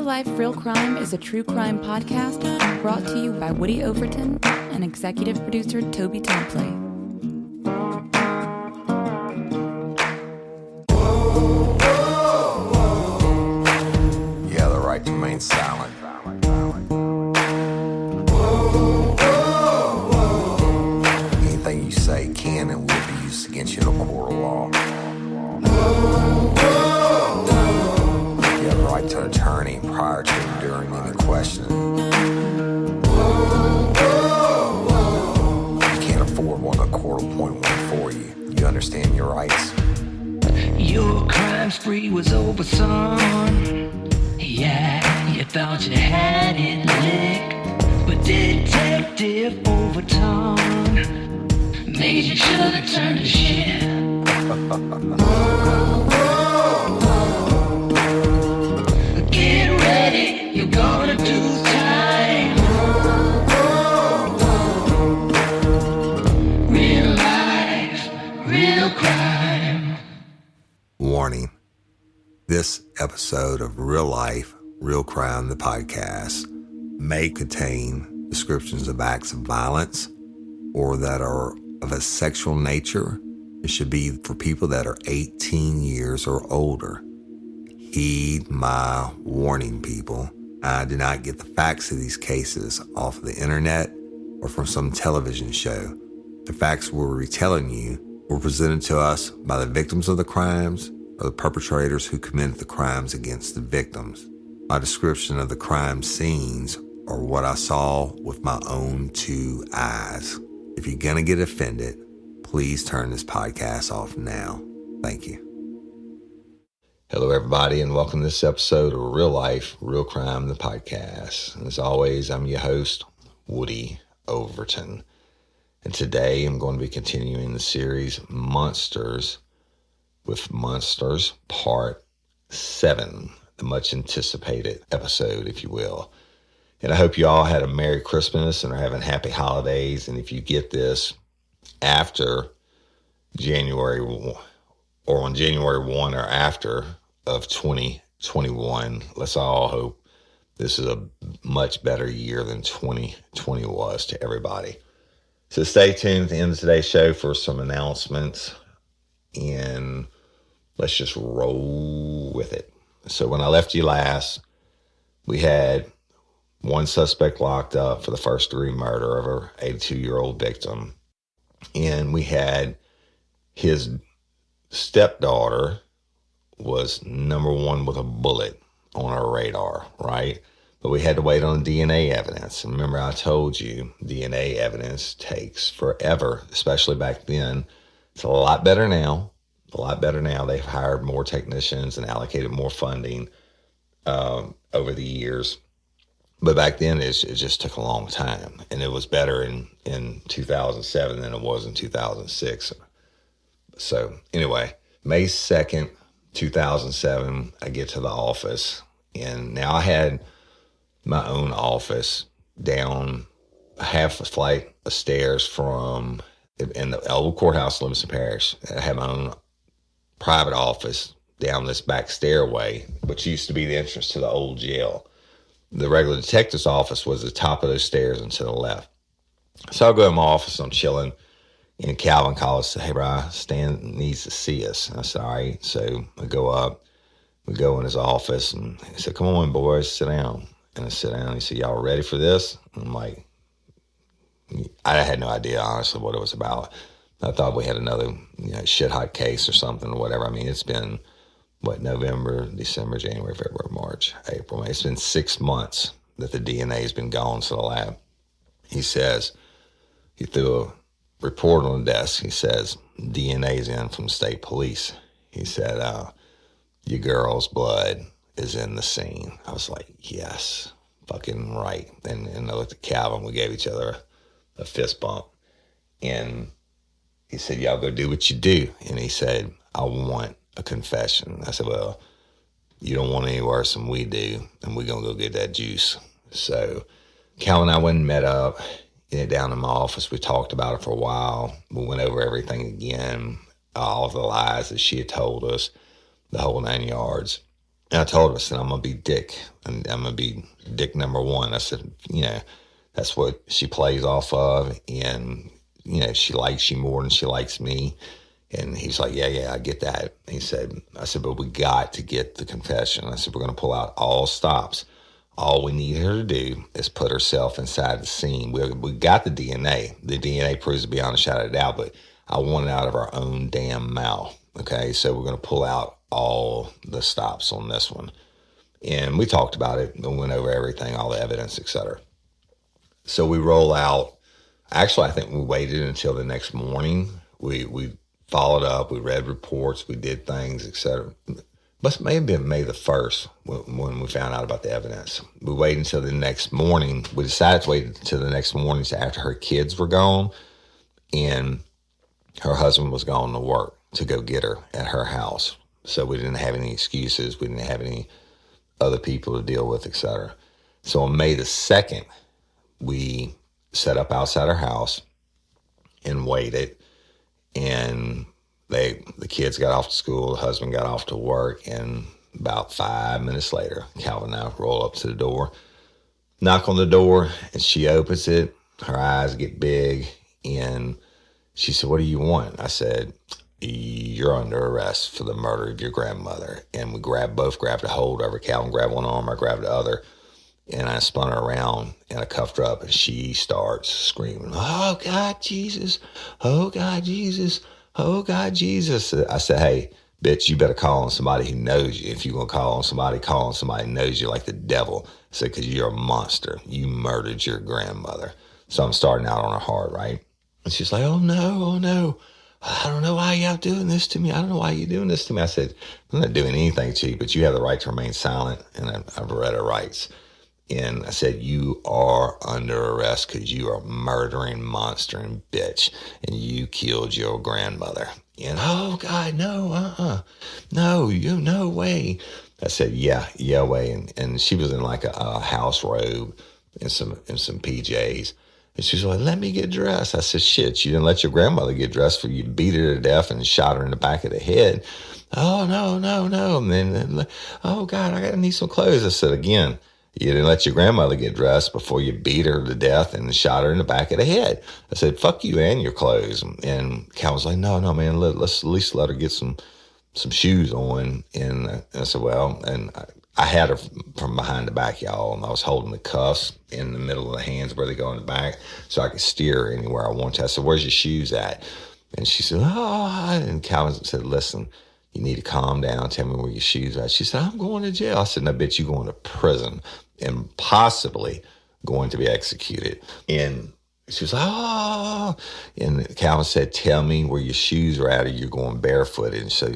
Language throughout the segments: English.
Life, Real Crime is a true crime podcast brought to you by Woody Overton and executive producer Toby Templey. You have the right to remain silent. Anything you say can and will be used against you in a court of law. You have the right to an attorney prior to and during any questioning. You can't afford one, the court will appoint one for you. You understand your rights? Your crime spree was over, son. Yeah, you thought you had it licked, but Detective Overton made you should have turned to shit. Get ready, you're gonna do time. Real life, real crime. Warning. This episode of Real Life, Real Crime, the podcast, may contain descriptions of acts of violence or that are of a sexual nature. It should be for people that are 18 years or older. Heed my warning, people. I did not get the facts of these cases off of the internet or from some television show. The facts we're retelling you were presented to us by the victims of the crimes or the perpetrators who committed the crimes against the victims. My description of the crime scenes are what I saw with my own two eyes. If you're going to get offended, please turn this podcast off now. Thank you. Hello, everybody, and welcome to this episode of Real Life, Real Crime, the podcast. And as always, I'm your host, Woody Overton. And today I'm going to be continuing the series Monsters with Monsters Part 7, the much anticipated episode, if you will. And I hope you all had a Merry Christmas and are having happy holidays. And if you get this after January 1, or on January 1 or after of 2021, let's all hope this is a much better year than 2020 was to everybody. So stay tuned at the end of today's show for some announcements, and let's just roll with it. So when I left you last, we had one suspect locked up for the first-degree murder of our 82-year-old victim, and we had his stepdaughter was number one with a bullet on our radar, right? But we had to wait on DNA evidence. And remember, I told you DNA evidence takes forever, especially back then. It's a lot better now. They've hired more technicians and allocated more funding over the years. But back then, it just took a long time. And it was better in 2007 than it was in 2006. So anyway, May 2nd, 2007, I get to the office. And now I had my own office down half a flight of stairs from in the old courthouse in Livingston Parish. I had my own private office down this back stairway, which used to be the entrance to the old jail. The regular detective's office was the top of those stairs and to the left. So I go in my office, I'm chilling, and Calvin calls and says, "Hey, bro, Stan needs to see us." And I said, "All right." So I go up, we go in his office, and he said, "Come on, boys, sit down." And I sit down, and he said, "Y'all ready for this?" And I'm like, I had no idea, honestly, what it was about. I thought we had another, shit hot case or something or whatever. I mean, it's been, November, December, January, February, March, April, May. It's been 6 months that the DNA has been gone to the lab. He says, he threw a report on the desk. He says, "DNA's in from the state police." He said, "Your girl's blood is in the scene." I was like, yes, fucking right. And I looked at Calvin. We gave each other a fist bump. And he said, "Y'all go do what you do." And he said, "I want a confession." I said, "Well, you don't want any worse than we do, and we're going to go get that juice." So Calvin and I went and met up down in my office. We talked about it for a while. We went over everything again, all of the lies that she had told us, the whole 9 yards. And I told her, I said, I'm going to be Dick. And I'm going to be Dick number one. I said, that's what she plays off of. And, she likes you more than she likes me. And he's like, yeah, I get that. And I said, but we got to get the confession. I said, we're going to pull out all stops. All we need her to do is put herself inside the scene. We got the DNA. The DNA proves it beyond a shadow of doubt, but I want it out of our own damn mouth. Okay, so we're going to pull out all the stops on this one. And we talked about it and went over everything, all the evidence, etc. So we roll out. Actually, I think we waited until the next morning. We followed up. We read reports. We did things, etc. But may have been May the 1st when we found out about the evidence. We waited until the next morning. We decided to wait until the next morning after her kids were gone and her husband was gone to work to go get her at her house. So we didn't have any excuses. We didn't have any other people to deal with, etc. So on May the 2nd, we set up outside her house and waited. And the kids got off to school, the husband got off to work, and about 5 minutes later, Calvin and I roll up to the door, knock on the door, and she opens it. Her eyes get big, and she said, "What do you want?" I said, "You're under arrest for the murder of your grandmother." And we both grabbed a hold of her. Calvin grabbed one arm, I grabbed the other, and I spun her around, and I cuffed her up, and she starts screaming, "Oh, God, Jesus. Oh, God, Jesus. Oh, God, Jesus." I said, "Hey, bitch, you better call on somebody who knows you. If you're going to call on somebody who knows you like the devil." I said, "Because you're a monster. You murdered your grandmother." So I'm starting out on her hard, right? And she's like, oh, no. I don't know why y'all doing this to me. I don't know why you're doing this to me. I said, "I'm not doing anything to you, but you have the right to remain silent." And I've read her rights. And I said, "You are under arrest because you are a murdering monster and bitch, and you killed your grandmother." And, "Oh, God, no, no way." I said, yeah, way. And she was in like a house robe and some PJs. And she's like, "Let me get dressed." I said, "Shit, you didn't let your grandmother get dressed for you beat her to death and shot her in the back of the head." "Oh, no. And then, oh, God, I need some clothes." I said, "Again, you didn't let your grandmother get dressed before you beat her to death and shot her in the back of the head." I said, "Fuck you and your clothes." And Cal was like, no, man, let's at least let her get some shoes on. And I said, well, and I had her from behind the back, y'all, and I was holding the cuffs in the middle of the hands where they go in the back so I could steer her anywhere I want to. I said, "Where's your shoes at?" And she said, "Oh," and Calvin said, "Listen, you need to calm down. Tell me where your shoes are at." She said, "I'm going to jail." I said, "No, bitch, you're going to prison and possibly going to be executed." And she was like, "Oh," and Calvin said, "Tell me where your shoes are at or you're going barefooted." And so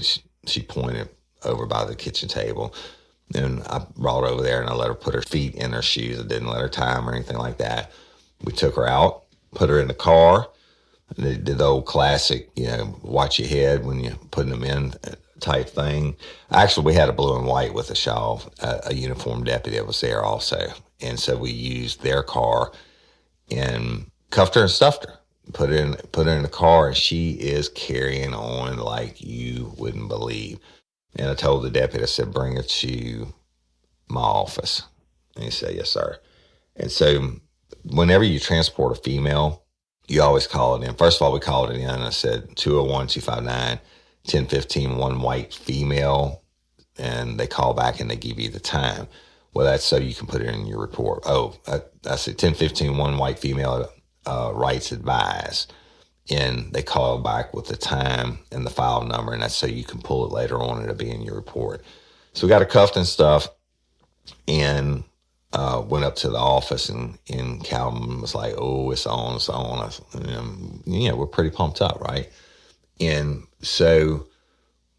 she pointed over by the kitchen table. And I brought her over there and I let her put her feet in her shoes. I didn't let her tie them or anything like that. We took her out, put her in the car. They did the old classic, watch your head when you're putting them in type thing. Actually, we had a blue and white with a shawl, a uniformed deputy that was there also. And so we used their car and cuffed her and stuffed her, put her in the car, and she is carrying on like you wouldn't believe. And I told the deputy, I said, "Bring her to my office." And he said, "Yes, sir." And so whenever you transport a female, you always call it in. First of all, we called it in. I said 201-259-1015, one white female. And they call back and they give you the time. Well, that's so you can put it in your report. Oh, I said 1015, one white female, rights advised. And they call back with the time and the file number, and that's so you can pull it later on and it'll be in your report. So we got her cuffed and stuff and went up to the office, and Calvin was like, "Oh, it's on. We're pretty pumped up, right?" And so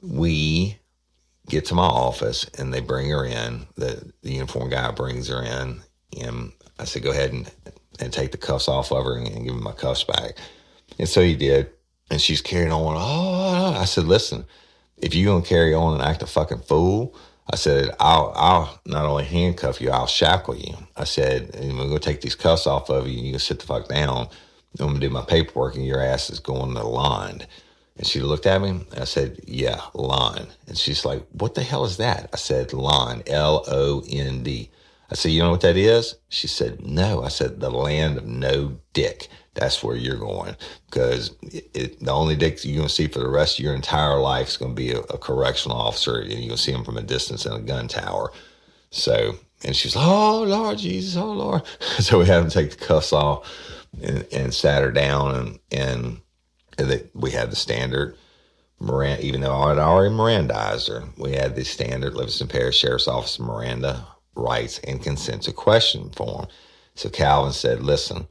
we get to my office and they bring her in. The uniform guy brings her in, and I said, "Go ahead and take the cuffs off of her and give me my cuffs back." And so he did. And she's carrying on. "Oh," I said, "Listen, if you're going to carry on and act a fucking fool," I said, I'll not only handcuff you, I'll shackle you. I said, "And we're going to take these cuffs off of you and you can sit the fuck down. I'm going to do my paperwork and your ass is going to the line." And she looked at me, and I said, yeah, lawn. And she's like, what the hell is that? I said, lawn, L-O-N-D. I said, you know what that is? She said, no. I said, the land of no dick. That's where you're going. Because the only dick you're going to see for the rest of your entire life is going to be a correctional officer, and you're going to see him from a distance in a gun tower. So, and she's like, oh, Lord Jesus, oh, Lord. So we had to take the cuffs off and sat her down, and we had the standard Miranda, even though I had already Mirandized her, we had the standard Livingston Parish Sheriff's Office Miranda rights and consent to question form. So Calvin said, listen,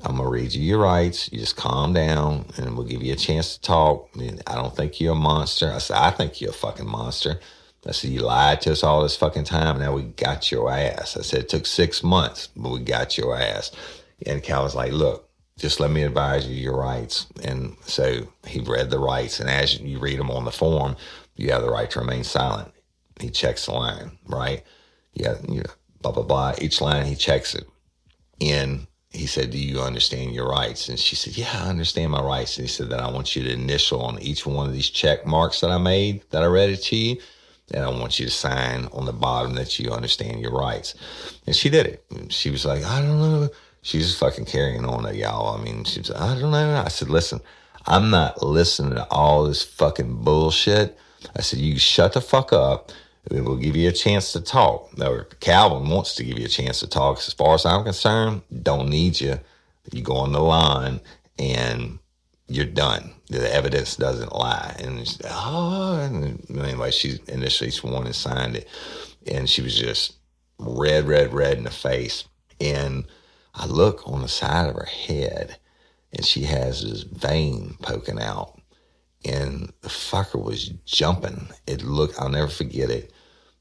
I'm going to read you your rights. You just calm down, and we'll give you a chance to talk. I don't think you're a monster. I said, I think you're a fucking monster. I said, you lied to us all this fucking time, and now we got your ass. I said, it took 6 months, but we got your ass. And Calvin's like, look, just let me advise you your rights. And so he read the rights, and as you read them on the form, you have the right to remain silent. He checks the line, right? Yeah, blah, blah, blah. Each line, he checks it. And he said, do you understand your rights? And she said, yeah, I understand my rights. And he said that I want you to initial on each one of these check marks that I made, that I read it to you. And I want you to sign on the bottom that you understand your rights. And she did it. And she was like, I don't know. She's just fucking carrying on to y'all. I mean, she was like, I don't know. I said, listen, I'm not listening to all this fucking bullshit. I said, you shut the fuck up. And we'll give you a chance to talk. Now, Calvin wants to give you a chance to talk. As far as I'm concerned, don't need you. You go on the line and you're done. The evidence doesn't lie. And she's, and anyway, she initially sworn and signed it. And she was just red in the face. And I look on the side of her head, and she has this vein poking out. And the fucker was jumping. I'll never forget it.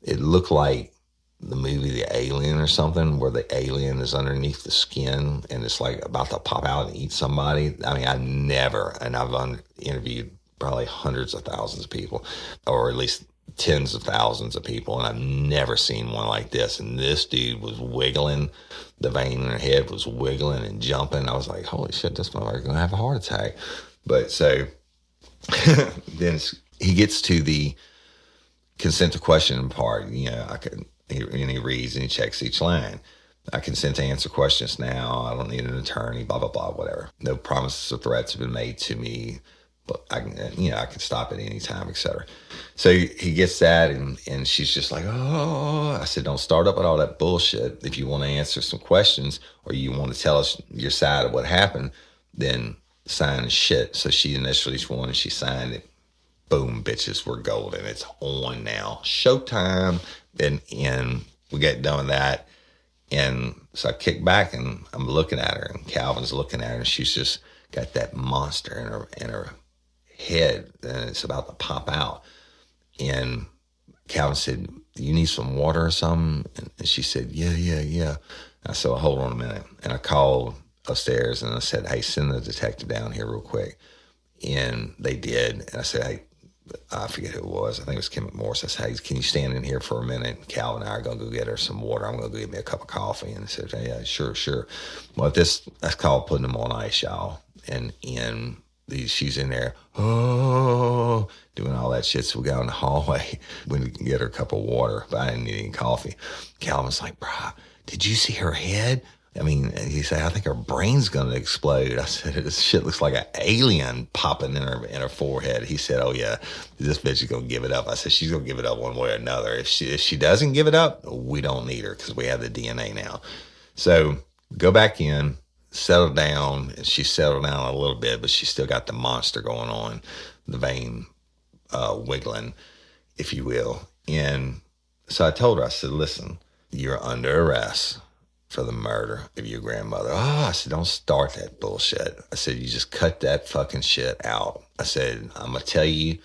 It looked like the movie The Alien or something, where the alien is underneath the skin and it's like about to pop out and eat somebody. I mean, I've interviewed probably hundreds of thousands of people, or at least tens of thousands of people, and I've never seen one like this. And this dude was wiggling. The vein in her head was wiggling and jumping. I was like, holy shit, this motherfucker's going to have a heart attack. But so then he gets to the consent to question part. He reads and he checks each line. I consent to answer questions now. I don't need an attorney, blah, blah, blah, whatever. No promises or threats have been made to me, but I can stop at any time, etc. So he gets that, and she's just like, oh. I said, don't start up with all that bullshit. If you want to answer some questions or you want to tell us your side of what happened, then sign the shit. So she initially swore and she signed it. Boom, bitches, we're golden. It's on now. Showtime. And we get done with that. And so I kick back and I'm looking at her, and Calvin's looking at her, and she's just got that monster in her head, and it's about to pop out. And Calvin said, you need some water or something? And she said, yeah. I said, well, hold on a minute. And I called upstairs and I said, hey, send the detective down here real quick. And they did. And I said, hey, I forget who it was. I think it was Kim McMorris. I said, hey, can you stand in here for a minute? Calvin and I are going to go get her some water. I'm going to go get me a cup of coffee. And I said, yeah, sure. Well, that's called putting them on ice, y'all. And she's in there, doing all that shit. So we got in the hallway. We can get her a cup of water, but I didn't need any coffee. Calvin's like, bro, did you see her head? I mean, he said, I think her brain's going to explode. I said, this shit looks like an alien popping in her forehead. He said, oh, yeah, this bitch is going to give it up. I said, she's going to give it up one way or another. If she doesn't give it up, we don't need her because we have the DNA now. So go back in, settle down. And she settled down a little bit, but she still got the monster going on, the vein wiggling, if you will. And so I told her, I said, listen, you're under arrest for the murder of your grandmother. I said, don't start that bullshit. I said, you just cut that fucking shit out. I said, I'm going to tell you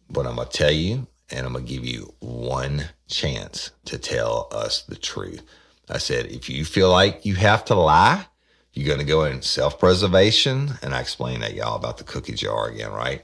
what I'm going to tell you, and I'm going to give you one chance to tell us the truth. I said, if you feel like you have to lie, you're going to go in self-preservation. And I explained that, y'all, about the cookie jar again, right?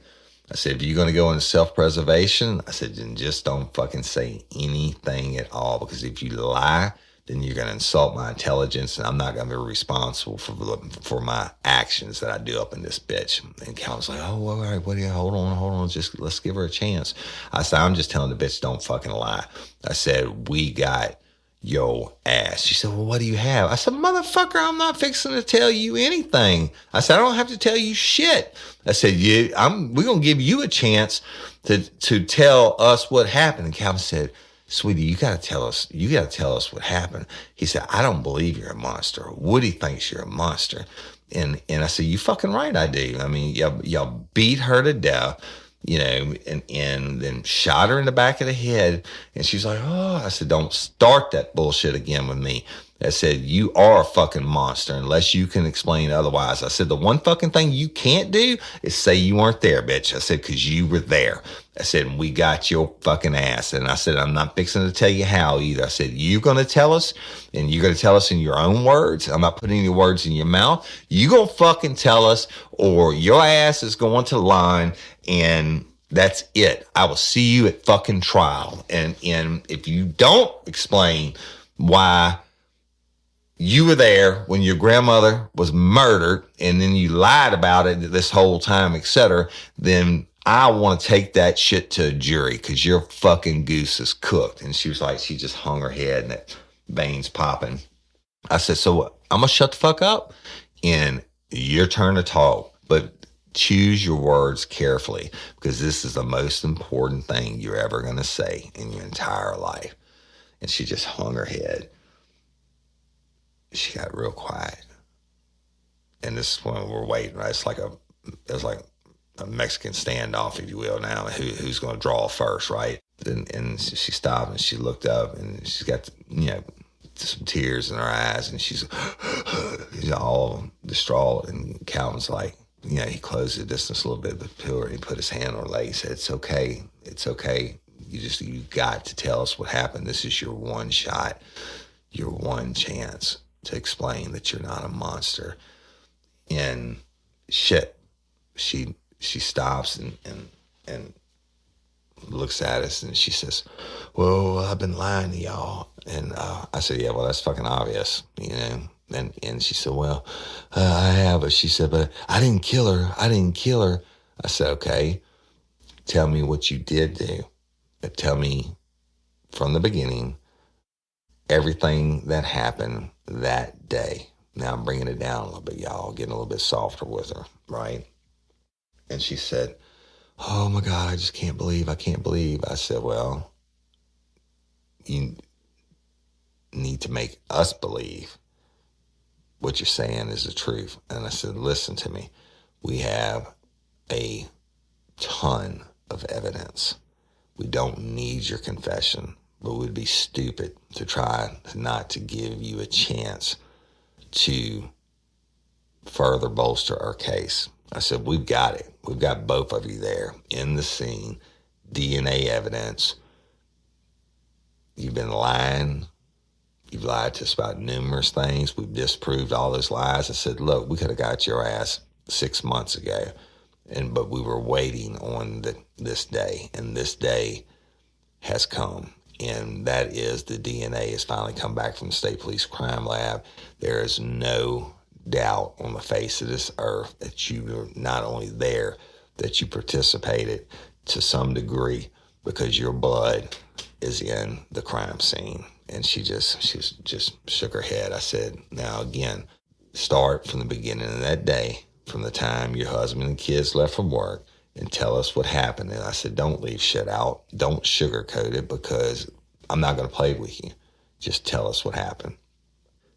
I said, if you're going to go into self-preservation, I said, then just don't fucking say anything at all. Because if you lie, then you're going to insult my intelligence, and I'm not going to be responsible for my actions that I do up in this bitch. And Calvin's like, oh, all right, what do you, hold on, just let's give her a chance. I said, I'm just telling the bitch, don't fucking lie. I said, we got your ass. She said, well, what do you have? I said, motherfucker, I'm not fixing to tell you anything. I said, I don't have to tell you shit. I said, we're going to give you a chance to tell us what happened. And Calvin said, sweetie, you got to tell us what happened. He said, I don't believe you're a monster. Woody thinks you're a monster. And I said, you fucking right, I do. I mean, y'all beat her to death, and then shot her in the back of the head. And she's like, oh, I said, don't start that bullshit again with me. I said, you are a fucking monster unless you can explain otherwise. I said, the one fucking thing you can't do is say you weren't there, bitch. I said, because you were there. I said, we got your fucking ass. And I said, I'm not fixing to tell you how either. I said, you're going to tell us, and you're going to tell us in your own words. I'm not putting any words in your mouth. You going to fucking tell us, or your ass is going to the line, and that's it. I will see you at fucking trial. And if you don't explain why you were there when your grandmother was murdered, and then you lied about it this whole time, etc., then I want to take that shit to a jury because your fucking goose is cooked. And she was like, she just hung her head and that veins popping. I said, so I'm going to shut the fuck up and your turn to talk, but choose your words carefully because this is the most important thing you're ever going to say in your entire life. And she just hung her head. She got real quiet. And this is when we're waiting, right? It's like a Mexican standoff, if you will, now. Who's going to draw first, right? And she stopped and she looked up and she's got, some tears in her eyes and she's all distraught. And Calvin's like, he closed the distance a little bit to her and he put his hand on her leg. He said, it's okay. It's okay. You got to tell us what happened. This is your one shot, your one chance to explain that you're not a monster. And shit, she stops and looks at us and she says, well, I've been lying to y'all. And I said, yeah, well, that's fucking obvious, And she said, well, I have. She said, but I didn't kill her. I said, okay, tell me what you did do. Tell me from the beginning everything that happened that day. Now I'm bringing it down a little bit, y'all, getting a little bit softer with her, right? And she said, oh my God, I just can't believe. I said, well, you need to make us believe what you're saying is the truth. And I said, listen to me. We have a ton of evidence. We don't need your confession, but we'd be stupid to try not to give you a chance to further bolster our case. I said, we've got it. We've got both of you there in the scene, DNA evidence. You've been lying. You've lied to us about numerous things. We've disproved all those lies. I said, look, we could have got your ass 6 months ago, but we were waiting on this day, and this day has come. And that is the DNA has finally come back from the State Police Crime Lab. There is no doubt on the face of this earth that you were not only there, that you participated to some degree because your blood is in the crime scene. And she just shook her head. I said, now again, start from the beginning of that day, from the time your husband and kids left from work, and tell us what happened. And I said, don't leave shit out. Don't sugarcoat it because I'm not going to play with you. Just tell us what happened.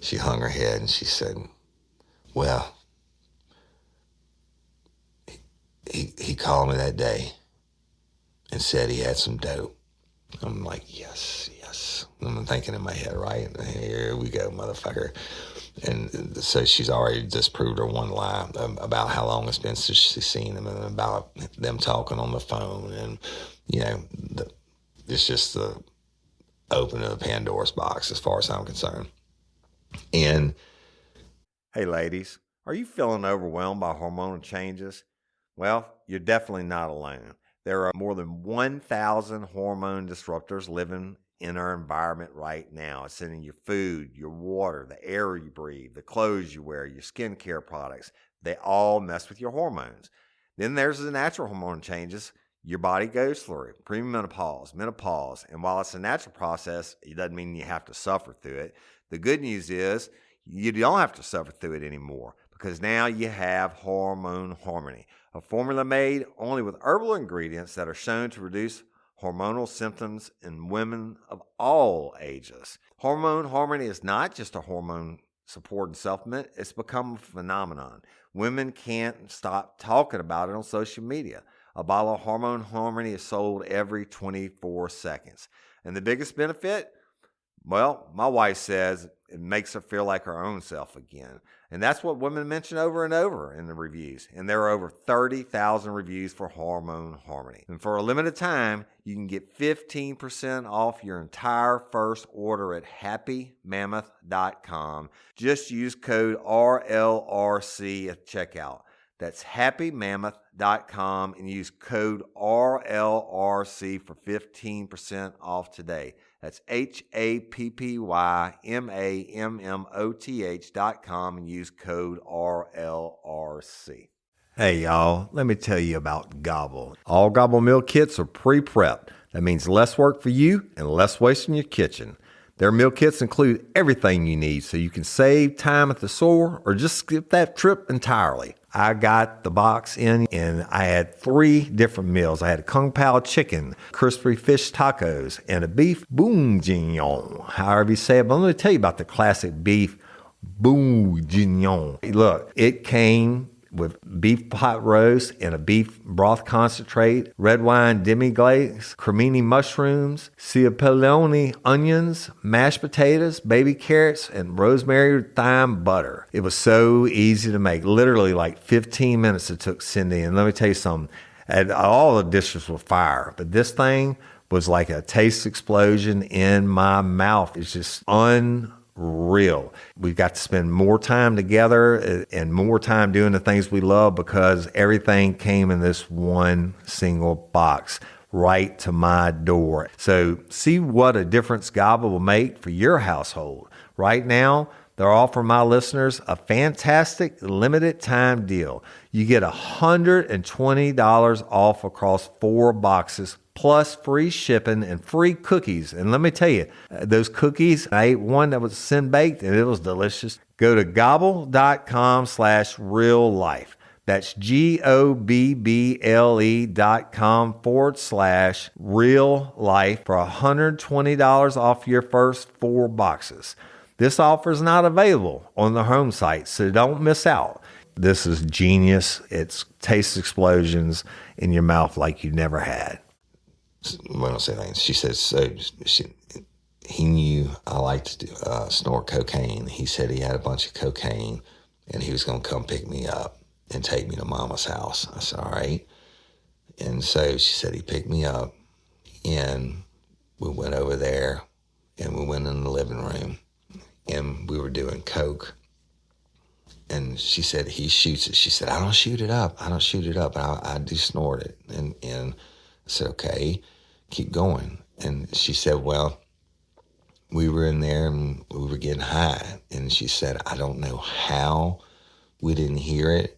She hung her head and she said, well, he called me that day and said he had some dope. I'm like, yes. I'm thinking in my head, right? Here we go, motherfucker. And so she's already disproved her one lie about how long it's been since she's seen him and about them talking on the phone. And, it's just the opening of the Pandora's box as far as I'm concerned. And hey, ladies, are you feeling overwhelmed by hormonal changes? Well, you're definitely not alone. There are more than 1,000 hormone disruptors living in our environment right now. It's in your food, your water, the air you breathe, the clothes you wear, your skincare products. They all mess with your hormones. Then there's the natural hormone changes your body goes through, premenopause, menopause. And while it's a natural process, it doesn't mean you have to suffer through it. The good news is you don't have to suffer through it anymore, because now you have Hormone Harmony, a formula made only with herbal ingredients that are shown to reduce hormonal symptoms in women of all ages. Hormone Harmony is not just a hormone supporting supplement, it's become a phenomenon. Women can't stop talking about it on social media. A bottle of Hormone Harmony is sold every 24 seconds. And the biggest benefit? Well, my wife says it makes her feel like her own self again. And that's what women mention over and over in the reviews. And there are over 30,000 reviews for Hormone Harmony. And for a limited time, you can get 15% off your entire first order at happymammoth.com. Just use code RLRC at checkout. That's happymammoth.com and use code RLRC for 15% off today. That's happymammoth.com and use code RLRC. Hey y'all, let me tell you about Gobble. All Gobble meal kits are pre-prepped. That means less work for you and less waste in your kitchen. Their meal kits include everything you need so you can save time at the store or just skip that trip entirely. I got the box in and I had 3 different meals. I had a Kung Pao chicken, crispy fish tacos, and a beef bourguignon, however you say it. But let me tell you about the classic beef bourguignon. Look, it came with beef pot roast and a beef broth concentrate, red wine demi-glaze, cremini mushrooms, cipollone onions, mashed potatoes, baby carrots, and rosemary thyme butter. It was so easy to make. Literally like 15 minutes it took Cindy. And let me tell you something, and all the dishes were fire, but this thing was like a taste explosion in my mouth. It's just unreal. We've got to spend more time together and more time doing the things we love because everything came in this one single box right to my door. So see what a difference Gobble will make for your household. Right now, they're offering my listeners a fantastic limited time deal. You get $120 off across 4 boxes plus free shipping and free cookies. And let me tell you, those cookies, I ate one that was sin baked and it was delicious. Go to gobble.com/real life. That's GOBBLE.com/real life for $120 off your first 4 boxes. This offer is not available on the home site, so don't miss out. This is genius. It's taste explosions in your mouth like you never had. Well, I don't say things. She says, he knew I liked to snort cocaine. He said he had a bunch of cocaine and he was going to come pick me up and take me to Mama's house. I said, all right. And so she said he picked me up and we went over there and we went in the living room and we were doing coke. And she said, he shoots it. She said, I don't shoot it up. I do snort it. And I said, okay, keep going. And she said, well, we were in there and we were getting high. And she said, I don't know how we didn't hear it,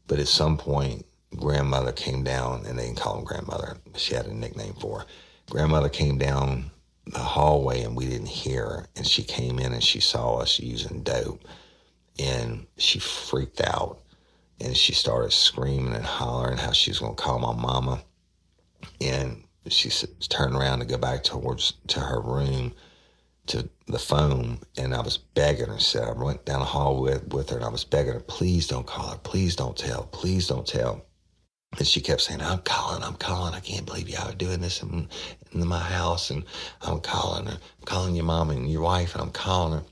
but at some point, grandmother came down, and they didn't call her grandmother. She had a nickname for her. Grandmother came down the hallway and we didn't hear her. And she came in and she saw us using dope. And she freaked out. And she started screaming and hollering how she was going to call my mama. And she turned around to go back to her room, to the phone, and I was begging her. I went down the hall with her, and I was begging her, please don't call her, please don't tell. And she kept saying, I'm calling, I can't believe y'all are doing this in my house, and I'm calling her, I'm calling your mom and your wife, and I'm calling her.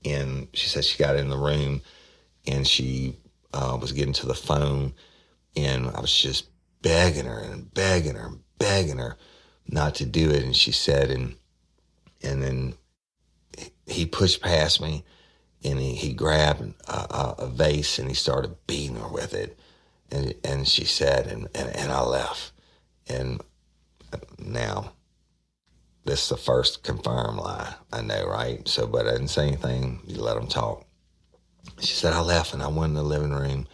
And she said she got in the room, and she was getting to the phone, and I was just begging her not to do it. And she said, and then he pushed past me and he grabbed a vase and he started beating her with it. And she said, and I left. And now this is the first confirmed lie. I know, right? So, but I didn't say anything. You let them talk. She said, I left and I went in the living room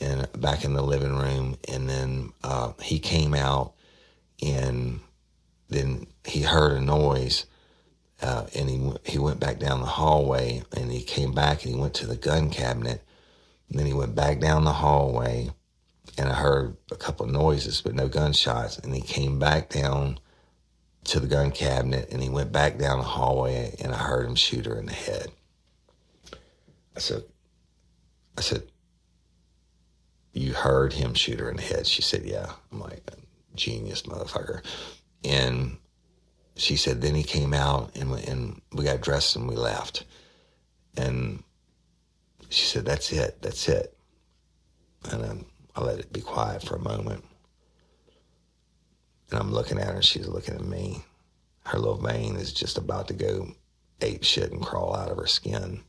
and back in the living room. And then he came out and then he heard a noise. And he went back down the hallway and he came back and he went to the gun cabinet. And then he went back down the hallway and I heard a couple of noises, but no gunshots. And he came back down to the gun cabinet and he went back down the hallway and I heard him shoot her in the head. I said, you heard him shoot her in the head? She said, yeah. I'm like, genius motherfucker. And she said, then he came out and we got dressed and we left. And she said, that's it. And I let it be quiet for a moment. And I'm looking at her and she's looking at me. Her little vein is just about to go ape shit and crawl out of her skin.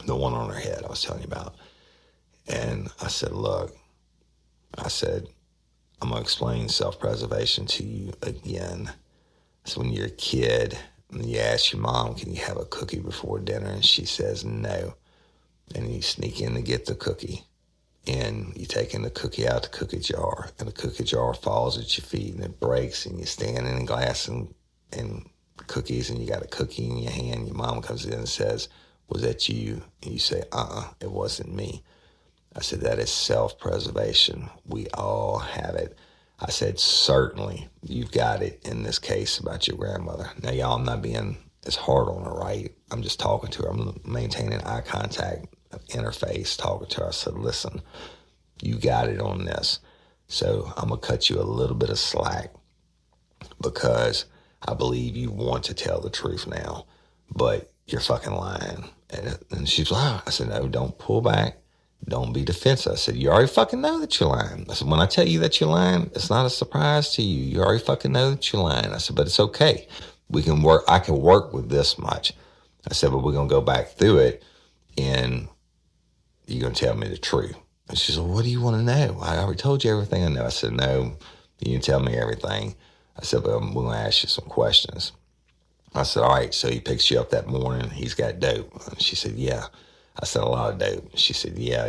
The one on her head I was telling you about. And I said, look, I said, I'm going to explain self-preservation to you again. So when you're a kid and you ask your mom, can you have a cookie before dinner? And she says no. And you sneak in to get the cookie. And you take in the cookie out the cookie jar. And the cookie jar falls at your feet and it breaks. And you stand in a glass and cookies and you got a cookie in your hand. Your mom comes in and says, was that you? And you say, it wasn't me. I said, that is self-preservation. We all have it. I said, certainly you've got it in this case about your grandmother. Now, y'all, I'm not being as hard on her, right? I'm just talking to her. I'm maintaining eye contact, interface, talking to her. I said, listen, you got it on this. So I'm going to cut you a little bit of slack because I believe you want to tell the truth now, but you're fucking lying. And she's like, I said, no, don't pull back. Don't be defensive. I said, you already fucking know that you're lying. I said, when I tell you that you're lying, it's not a surprise to you. You already fucking know that you're lying. I said, but it's okay. We can work. I can work with this much. I said, but we're going to go back through it and you're going to tell me the truth. And she said, what do you want to know? I already told you everything I know. I said, no, you can tell me everything. I said, but we're going to ask you some questions. I said, all right, so he picks you up that morning. He's got dope. And she said, yeah. I said, a lot of dope. She said, yeah.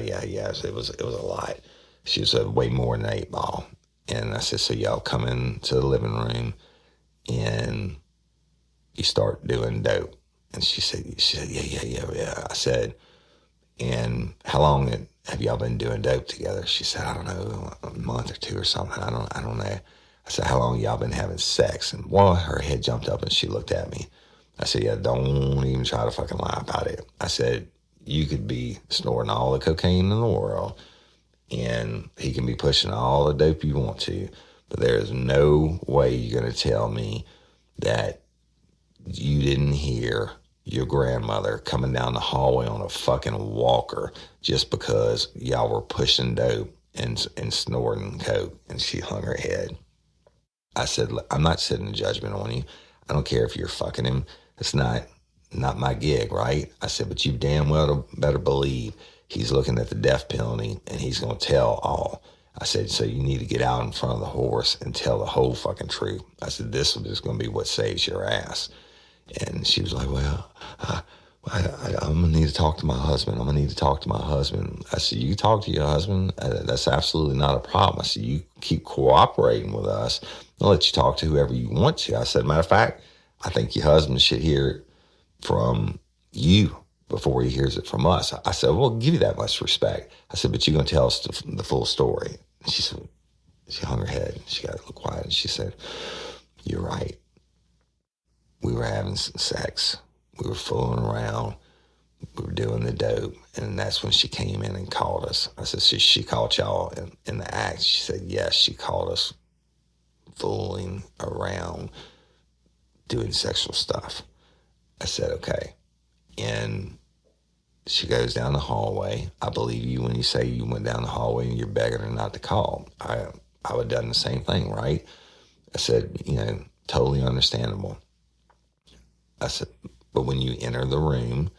So it was a lot. She said, way more than an 8-ball. And I said, so y'all come into the living room and you start doing dope. And she said, yeah. I said, and how long have y'all been doing dope together? She said, I don't know, a month or two or something. I don't know. I said, how long y'all been having sex? And her head jumped up and she looked at me. I said, yeah, don't even try to fucking lie about it. I said, you could be snorting all the cocaine in the world and he can be pushing all the dope you want to, but there is no way you're going to tell me that you didn't hear your grandmother coming down the hallway on a fucking walker just because y'all were pushing dope and snorting coke. And she hung her head. I said, I'm not sitting in judgment on you. I don't care if you're fucking him. It's not my gig, right? I said, but you damn well better believe he's looking at the death penalty and he's going to tell all. I said, so you need to get out in front of the horse and tell the whole fucking truth. I said, this is going to be what saves your ass. And she was like, well, I'm going to need to talk to my husband. I said, you talk to your husband. That's absolutely not a problem. I said, you keep cooperating with us. I'll let you talk to whoever you want to. I said, matter of fact, I think your husband should hear it from you before he hears it from us. I said, well, give you that much respect. I said, but you're going to tell us the full story. And she said, she hung her head. She got a little quiet and she said, you're right. We were having some sex. We were fooling around. We were doing the dope. And that's when she came in and called us. I said, so she called y'all in the act. She said, yes, she called us fooling around doing sexual stuff. I said, okay. And she goes down the hallway. I believe you when you say you went down the hallway and you're begging her not to call. I would have done the same thing, right? I said, totally understandable. I said, but when you enter the room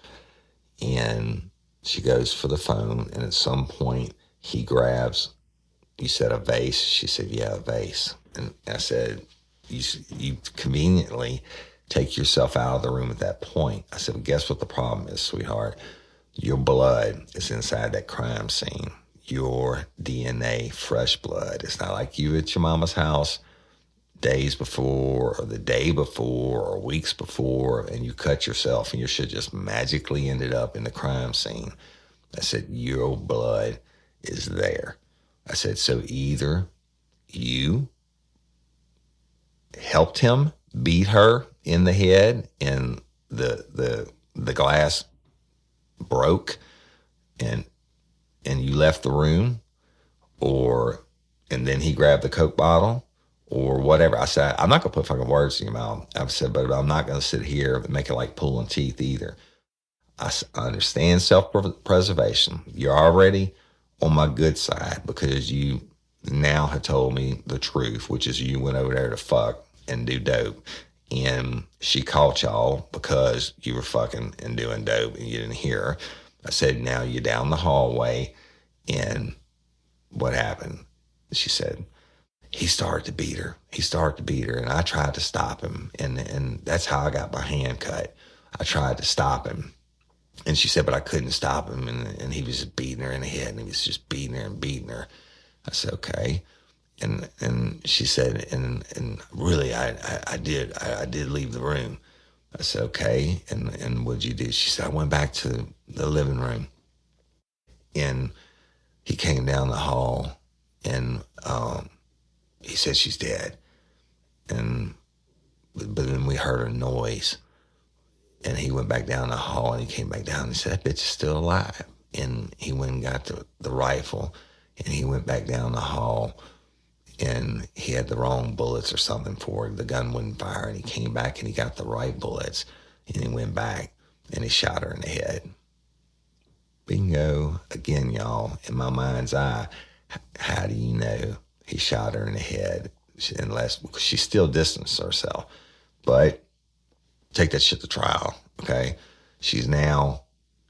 and she goes for the phone and at some point he grabs, you said a vase? She said, yeah, a vase. And I said, you conveniently take yourself out of the room at that point. I said, well, guess what the problem is, sweetheart? Your blood is inside that crime scene. Your DNA, fresh blood. It's not like you at your mama's house days before or the day before or weeks before and you cut yourself and your shit just magically ended up in the crime scene. I said, your blood is there. I said, so either you helped him beat her in the head and the glass broke and you left the room, and then he grabbed the Coke bottle or whatever. I said, I'm not going to put fucking words in your mouth. I said, but I'm not going to sit here and make it like pulling teeth either. I understand self-preservation. You're already on my good side because you now have told me the truth, which is you went over there to fuck and do dope. And she caught y'all because you were fucking and doing dope and you didn't hear her. I said, now you're down the hallway and what happened? She said, he started to beat her. And I tried to stop him. And that's how I got my hand cut. I tried to stop him. And she said, but I couldn't stop him. And he was just beating her in the head. And he was just beating her. I said, okay. And she said, and really, I did leave the room. I said, okay. And what'd you do? She said, I went back to the living room. And he came down the hall and he said, she's dead. But then we heard a noise. And he went back down the hall and he came back down and said, that bitch is still alive. And he went and got the rifle and he went back down the hall and he had the wrong bullets or something for it. The gun wouldn't fire and he came back and he got the right bullets and he went back and he shot her in the head. Bingo. Again, y'all, in my mind's eye, how do you know he shot her in the head? Unless she still distanced herself. But take that shit to trial, okay? She's now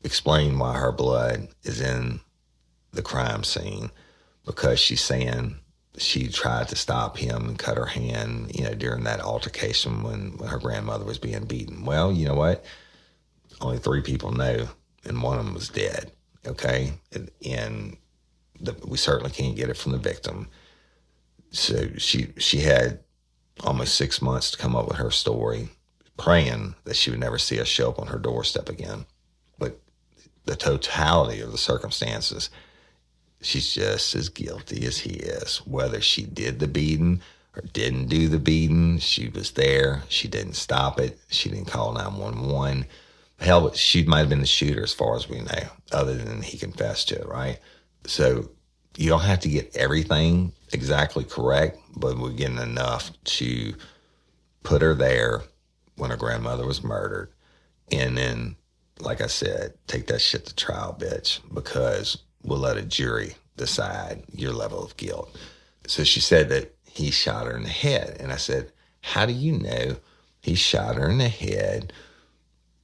explained why her blood is in the crime scene because she's saying she tried to stop him and cut her hand, during that altercation when her grandmother was being beaten. Well, you know what? Only 3 people know, and one of them was dead, okay? And we certainly can't get it from the victim. So she had almost 6 months to come up with her story, praying that she would never see us show up on her doorstep again. But the totality of the circumstances, she's just as guilty as he is. Whether she did the beating or didn't do the beating, she was there. She didn't stop it. She didn't call 911. Hell, she might have been the shooter as far as we know, other than he confessed to it, right? So you don't have to get everything exactly correct, but we're getting enough to put her there when her grandmother was murdered. And then, like I said, take that shit to trial, bitch, because we'll let a jury decide your level of guilt. So she said that he shot her in the head. And I said, how do you know he shot her in the head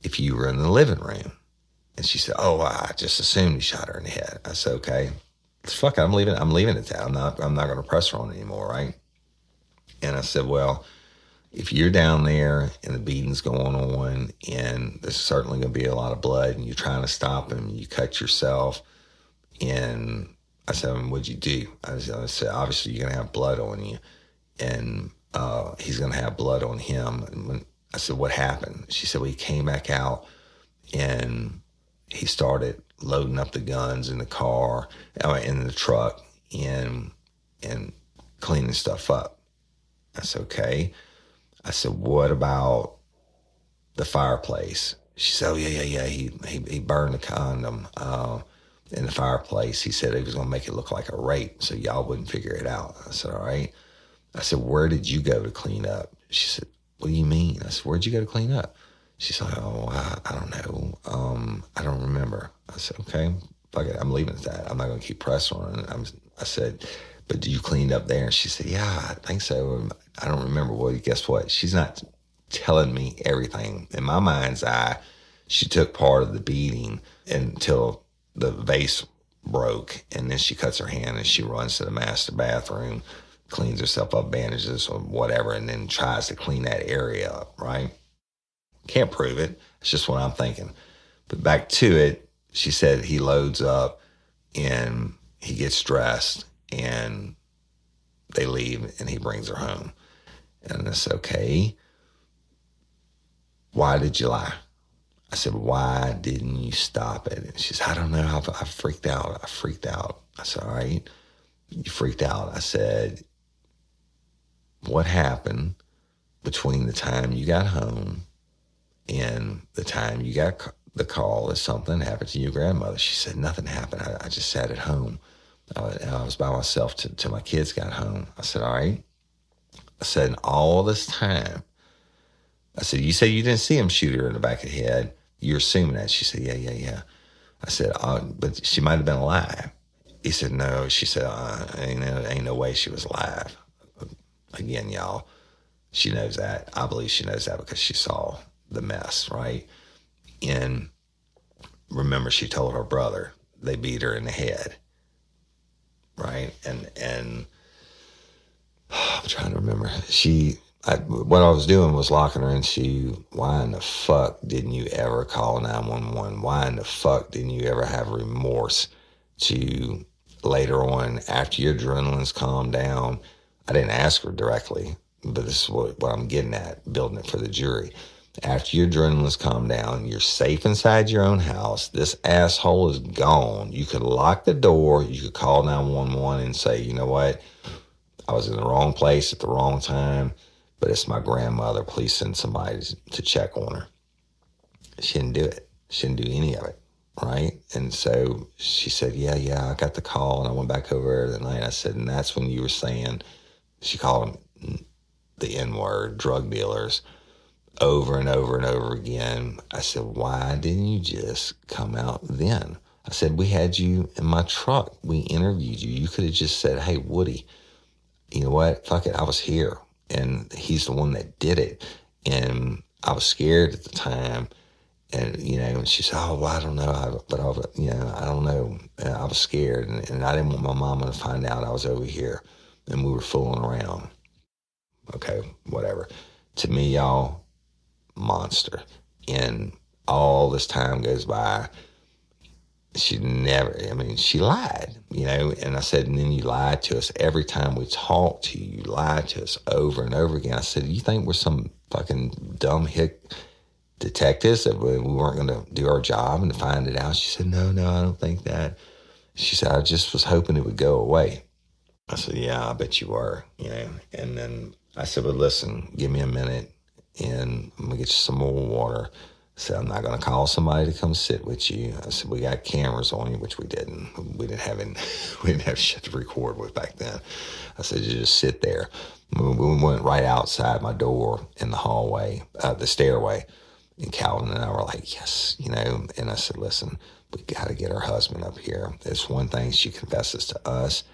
if you were in the living room? And she said, oh, I just assumed he shot her in the head. I said, okay, fuck it, I'm leaving it there. I'm not going to press her on it anymore, right? And I said, well, if you're down there and the beating's going on and there's certainly going to be a lot of blood and you're trying to stop him, you cut yourself. And I said, what'd you do? I said, obviously you're going to have blood on you and he's going to have blood on him. And I said, what happened? She said, well, he came back out and he started loading up the guns in the car, in the truck and cleaning stuff up. I said, okay. I said, what about the fireplace? She said, oh, yeah. He burned the condom in the fireplace. He said he was going to make it look like a rape so y'all wouldn't figure it out. I said, all right. I said, where did you go to clean up? She said, what do you mean? I said, where'd you go to clean up? She said, oh, I don't know. I don't remember. I said, okay, fuck it. I'm leaving it at that. I'm not going to keep pressing on it. I said, but did you clean up there? And she said, yeah, I think so. I don't remember. Well, guess what? She's not telling me everything. In my mind's eye, she took part of the beating until the vase broke, and then she cuts her hand and she runs to the master bathroom, cleans herself up, bandages or whatever, and then tries to clean that area up, right? Can't prove it. It's just what I'm thinking. But back to it, she said he loads up and he gets dressed and they leave and he brings her home. And I said, okay, why did you lie? I said, why didn't you stop it? And she said, I don't know. I freaked out. I said, all right, you freaked out. I said, what happened between the time you got home and the time you got the call that something happened to your grandmother? She said, nothing happened. I just sat at home. I was by myself till my kids got home. I said, all right. I said, in all this time, I said, you said you didn't see him shoot her in the back of the head. You're assuming that. She said, yeah. I said, but she might have been alive. He said, no. She said, ain't no way she was alive. Again, y'all, she knows that. I believe she knows that because she saw the mess, right? And remember, she told her brother they beat her in the head, right? And I'm trying to remember. What I was doing was locking her in. Why in the fuck didn't you ever call 911? Why in the fuck didn't you ever have remorse to later on, after your adrenaline's calmed down? I didn't ask her directly, but this is what I'm getting at, building it for the jury. After your adrenaline's calmed down, you're safe inside your own house. This asshole is gone. You could lock the door. You could call 911 and say, you know what? I was in the wrong place at the wrong time, but it's my grandmother. Please send somebody to check on her. She didn't do it. She didn't do any of it, right? And so she said, yeah, I got the call, and I went back over there that night. I said, and that's when you were saying, she called them the N-word, drug dealers, over and over and over again. I said, why didn't you just come out then? I said, we had you in my truck. We interviewed you. You could have just said, hey, Woody, you know what? Fuck it. I was here. And he's the one that did it. And I was scared at the time. And, and she said, oh, well, I don't know. I don't know. And I was scared. And I didn't want my mama to find out I was over here. And we were fooling around. Okay, whatever. To me, y'all, monster. And all this time goes by. She lied, and I said, and then you lied to us every time we talked to you. You lied to us over and over again. I said, you think we're some fucking dumb hick detectives that we weren't going to do our job and find it out? She said, no, I don't think that. She said, I just was hoping it would go away. I said, yeah, I bet you were, And then I said, well, listen, give me a minute and I'm going to get you some more water. I said, I'm not going to call somebody to come sit with you. I said, we got cameras on you, which we didn't. We didn't have shit to record with back then. I said, you just sit there. We went right outside my door in the hallway, the stairway. And Calvin and I were like, yes, And I said, listen, we got to get her husband up here. It's one thing she confesses to us.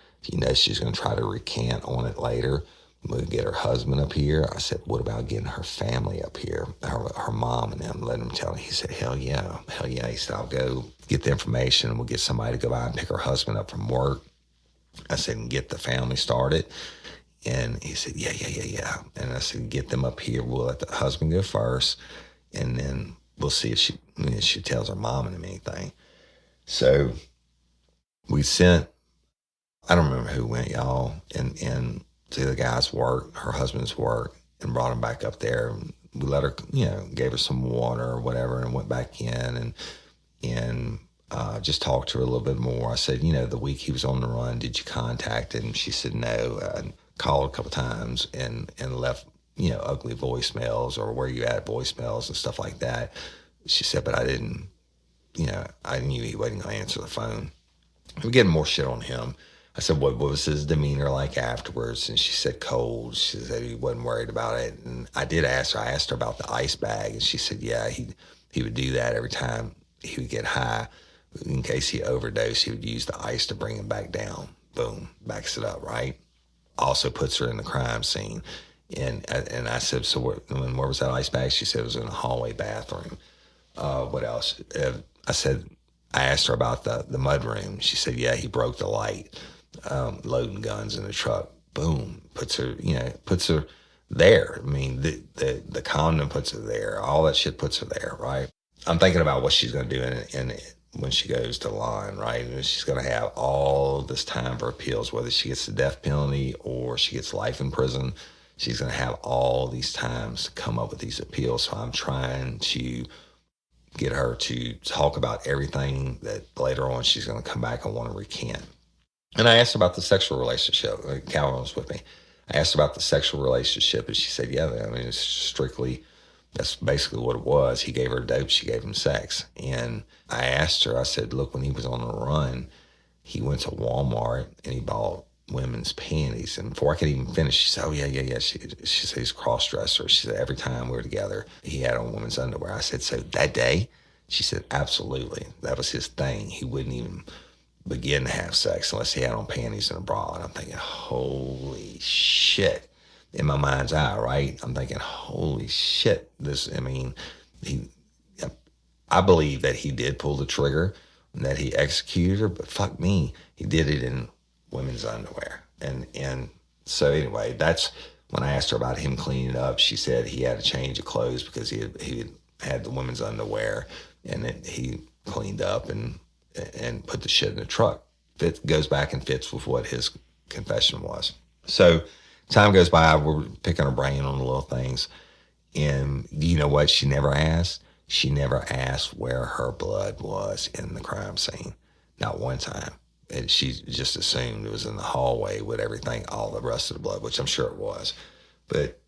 She's going to try to recant on it later. We'll get her husband up here. I said, what about getting her family up here, her mom and them, letting them tell her? He said, hell yeah. He said, I'll go get the information and we'll get somebody to go by and pick her husband up from work. I said, and get the family started. And he said, yeah. And I said, get them up here. We'll let the husband go first. And then we'll see if she tells her mom and anything. So we sent, I don't remember who went, y'all, and to the guy's work, her husband's work, and brought him back up there. We let her, gave her some water or whatever, and went back in and just talked to her a little bit more. I said, the week he was on the run, did you contact him? She said no. I called a couple times and left, ugly voicemails or where you at voicemails and stuff like that. She said, but I didn't, I knew he wasn't going to answer the phone. We're getting more shit on him. I said, what was his demeanor like afterwards? And she said, cold. She said he wasn't worried about it. And I did ask her. I asked her about the ice bag. And she said, yeah, he would do that every time he would get high. In case he overdosed, he would use the ice to bring him back down. Boom, backs it up, right? Also puts her in the crime scene. And I said, so where was that ice bag? She said it was in the hallway bathroom. What else? I asked her about the mud room. She said, yeah, he broke the light. Loading guns in the truck, boom, puts her there. I mean, the condom puts her there. All that shit puts her there, right? I'm thinking about what she's going to do in when she goes to line, right? And she's going to have all this time for appeals, whether she gets the death penalty or she gets life in prison. She's going to have all these times to come up with these appeals. So I'm trying to get her to talk about everything that later on she's going to come back and want to recant. And I asked about the sexual relationship. Calvin was with me. I asked about the sexual relationship, and she said, yeah, I mean, it's strictly, that's basically what it was. He gave her dope, she gave him sex. And I asked her, I said, look, when he was on the run, he went to Walmart and he bought women's panties. And before I could even finish, she said, oh, yeah. She said he's a cross-dresser. She said every time we were together, he had on women's underwear. I said, so that day? She said, absolutely. That was his thing. He wouldn't even begin to have sex unless he had on panties and a bra. And I'm thinking, holy shit. In my mind's eye, right? I'm thinking, holy shit. I believe that he did pull the trigger and that he executed her, but fuck me, he did it in women's underwear. And so anyway, that's when I asked her about him cleaning up. She said he had a change of clothes because he had the women's underwear, and he cleaned up and put the shit in the truck. It goes back and fits with what his confession was. So time goes by, we're picking her brain on the little things. And you know what she never asked? She never asked where her blood was in the crime scene. Not one time. And she just assumed it was in the hallway with everything, all the rest of the blood, which I'm sure it was. But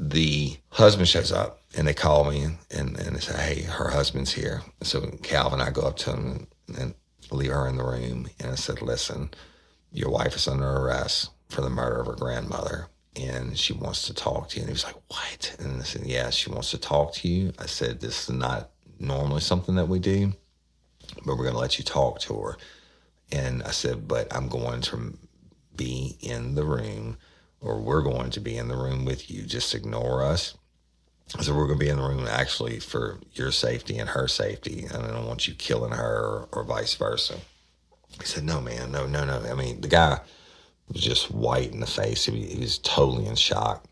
the husband shows up and they call me and they say, hey, her husband's here. So Calvin and I go up to him and leave her in the room. And I said, listen, your wife is under arrest for the murder of her grandmother, and she wants to talk to you. And he was like, what? And I said, yeah, she wants to talk to you. I said, this is not normally something that we do, but we're going to let you talk to her. And I said, but I'm going to be in the room, or we're going to be in the room with you. Just ignore us. I said, we're going to be in the room actually for your safety and her safety, and I don't want you killing her or vice versa. He said, no, man, no. I mean, the guy was just white in the face. He was totally in shock.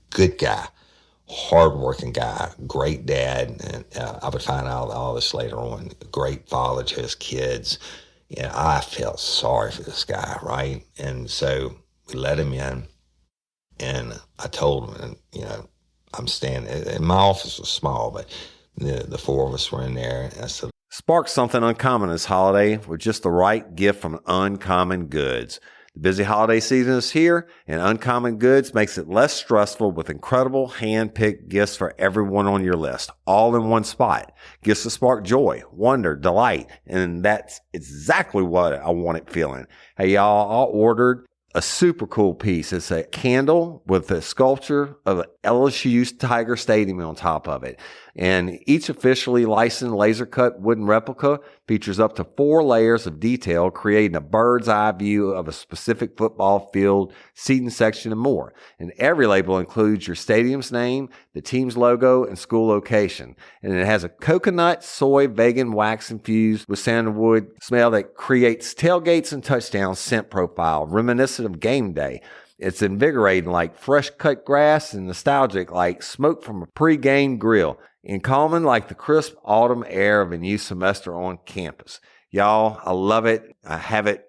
Good guy, hardworking guy, great dad. And I would find out all this later on. Great father to his kids. Yeah, I felt sorry for this guy, right? And so we let him in, and I told him, and, I'm standing, and my office was small, but the four of us were in there, and I said, spark something uncommon this holiday with just the right gift from Uncommon Goods. The busy holiday season is here, and Uncommon Goods makes it less stressful with incredible hand-picked gifts for everyone on your list, all in one spot. Gifts that spark joy, wonder, delight, and that's exactly what I wanted feeling. Hey, y'all, I ordered a super cool piece. It's a candle with a sculpture of LSU's Tiger Stadium on top of it. And each officially licensed laser-cut wooden replica features up to 4 layers of detail, creating a bird's eye view of a specific football field, seating section, and more. And every label includes your stadium's name, the team's logo, and school location. And it has a coconut, soy, vegan wax infused with sandalwood smell that creates tailgates and touchdown scent profile, reminiscent of game day. It's invigorating like fresh cut grass and nostalgic like smoke from a pre-game grill, and calming like the crisp autumn air of a new semester on campus. Y'all, I love it. I have it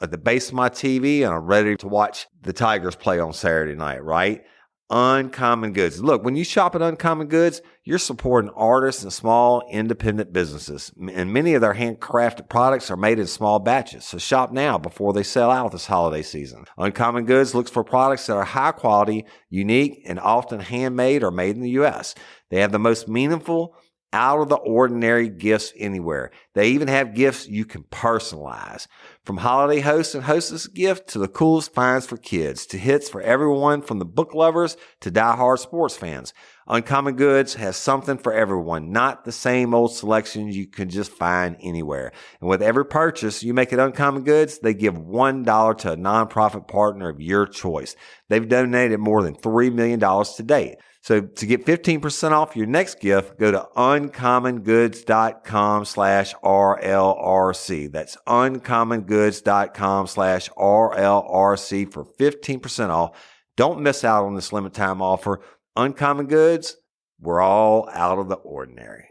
at the base of my TV, and I'm ready to watch the Tigers play on Saturday night, right? Uncommon Goods. Look, when you shop at Uncommon Goods, you're supporting artists and small independent businesses. And many of their handcrafted products are made in small batches. So shop now before they sell out this holiday season. Uncommon Goods looks for products that are high quality, unique, and often handmade or made in the U.S. They have the most meaningful, out of the ordinary gifts anywhere. They even have gifts you can personalize. From holiday hosts and hostess gift to the coolest finds for kids, to hits for everyone from the book lovers to diehard sports fans. Uncommon Goods has something for everyone, not the same old selections you can just find anywhere. And with every purchase you make at Uncommon Goods, they give $1 to a nonprofit partner of your choice. They've donated more than $3 million to date. So to get 15% off your next gift, go to uncommongoods.com/RLRC. That's uncommongoods.com/RLRC for 15% off. Don't miss out on this limited time offer. Uncommon Goods, we're all out of the ordinary.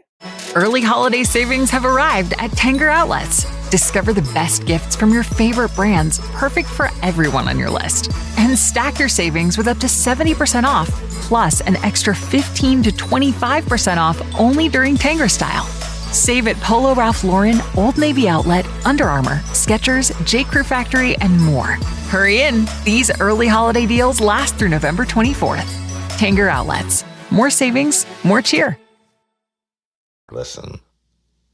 Early holiday savings have arrived at Tanger Outlets. Discover the best gifts from your favorite brands, perfect for everyone on your list. And stack your savings with up to 70% off, plus an extra 15 to 25% off only during Tanger Style. Save at Polo Ralph Lauren, Old Navy Outlet, Under Armour, Skechers, J. Crew Factory, and more. Hurry in. These early holiday deals last through November 24th. Tanger Outlets. More savings, more cheer. Listen,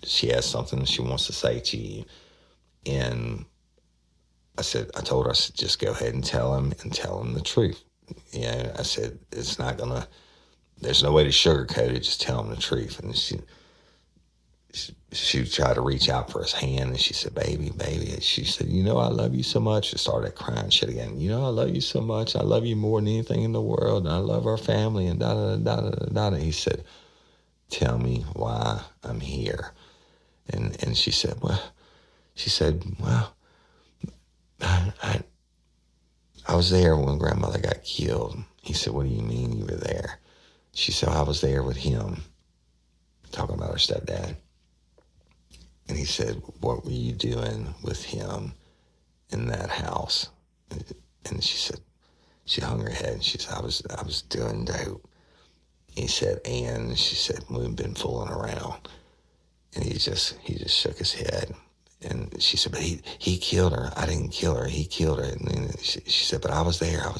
she has something she wants to say to you. And I told her, just go ahead and tell him the truth. You know, I said, there's no way to sugarcoat it, just tell him the truth. And she tried to reach out for his hand, and she said, baby. And she said, you know, I love you so much. She started crying shit again. You know, I love you so much. I love you more than anything in the world. And I love our family, and da-da-da-da-da-da. He said, tell me why I'm here. And she said, well, I was there when grandmother got killed. He said, what do you mean you were there? She said, I was there with him, talking about her stepdad. And he said, what were you doing with him in that house? And she said, she hung her head and she said, I was doing dope. He said, and she said, we've been fooling around. And he just shook his head. And she said, but he killed her. I didn't kill her. He killed her. And then she said, but I was there.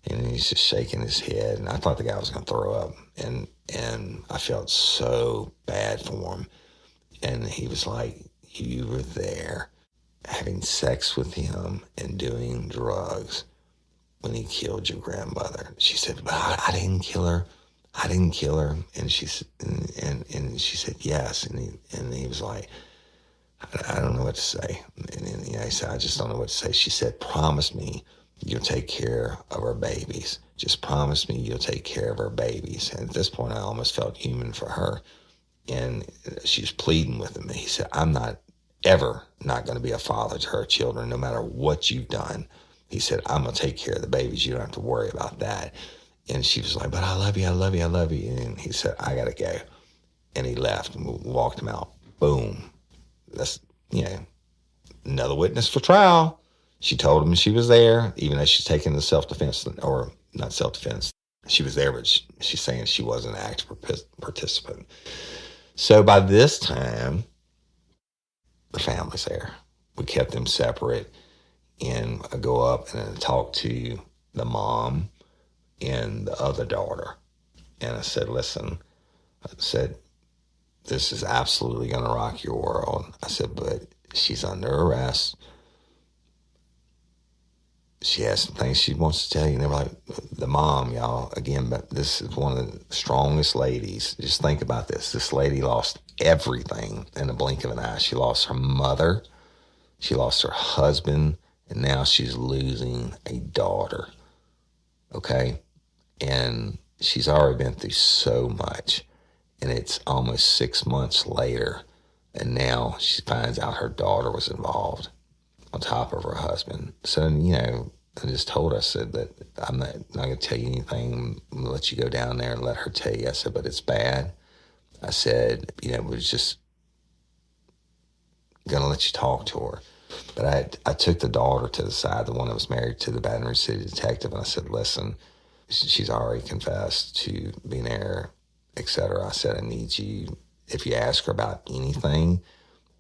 And he's just shaking his head. And I thought the guy was going to throw up. And I felt so bad for him. And he was like, you were there having sex with him and doing drugs when he killed your grandmother. She said, but I didn't kill her. And she said, and she said, yes. And he was like, I don't know what to say. And he said, I just don't know what to say. She said, promise me you'll take care of our babies. Just promise me you'll take care of our babies. And at this point, I almost felt human for her. And she was pleading with him. And he said, I'm not going to be a father to her children, no matter what you've done. He said, I'm going to take care of the babies. You don't have to worry about that. And she was like, but I love you. And he said, I got to go. And he left and walked him out. Boom. That's, another witness for trial. She told him she was there, even though she's taking the self-defense, or not self-defense. She was there, but she's saying she wasn't an active participant. So by this time, the family's there. We kept them separate. And I go up and I talk to the mom and the other daughter. And I said, listen, this is absolutely going to rock your world. I said, but she's under arrest. She has some things she wants to tell you. And they were like, the mom, y'all, again, but this is one of the strongest ladies. Just think about this. This lady lost everything in the blink of an eye. She lost her mother. She lost her husband. And now she's losing a daughter. Okay? And she's already been through so much. And it's almost 6 months later. And now she finds out her daughter was involved on top of her husband. So, I just told her, I said that I'm not going to tell you anything. I'm going to let you go down there and let her tell you. I said, but it's bad. I said, it was just going to let you talk to her. But I took the daughter to the side, the one that was married to the Baton Rouge City detective, and I said, listen, she's already confessed to being there, et cetera. I said, I need you, if you ask her about anything,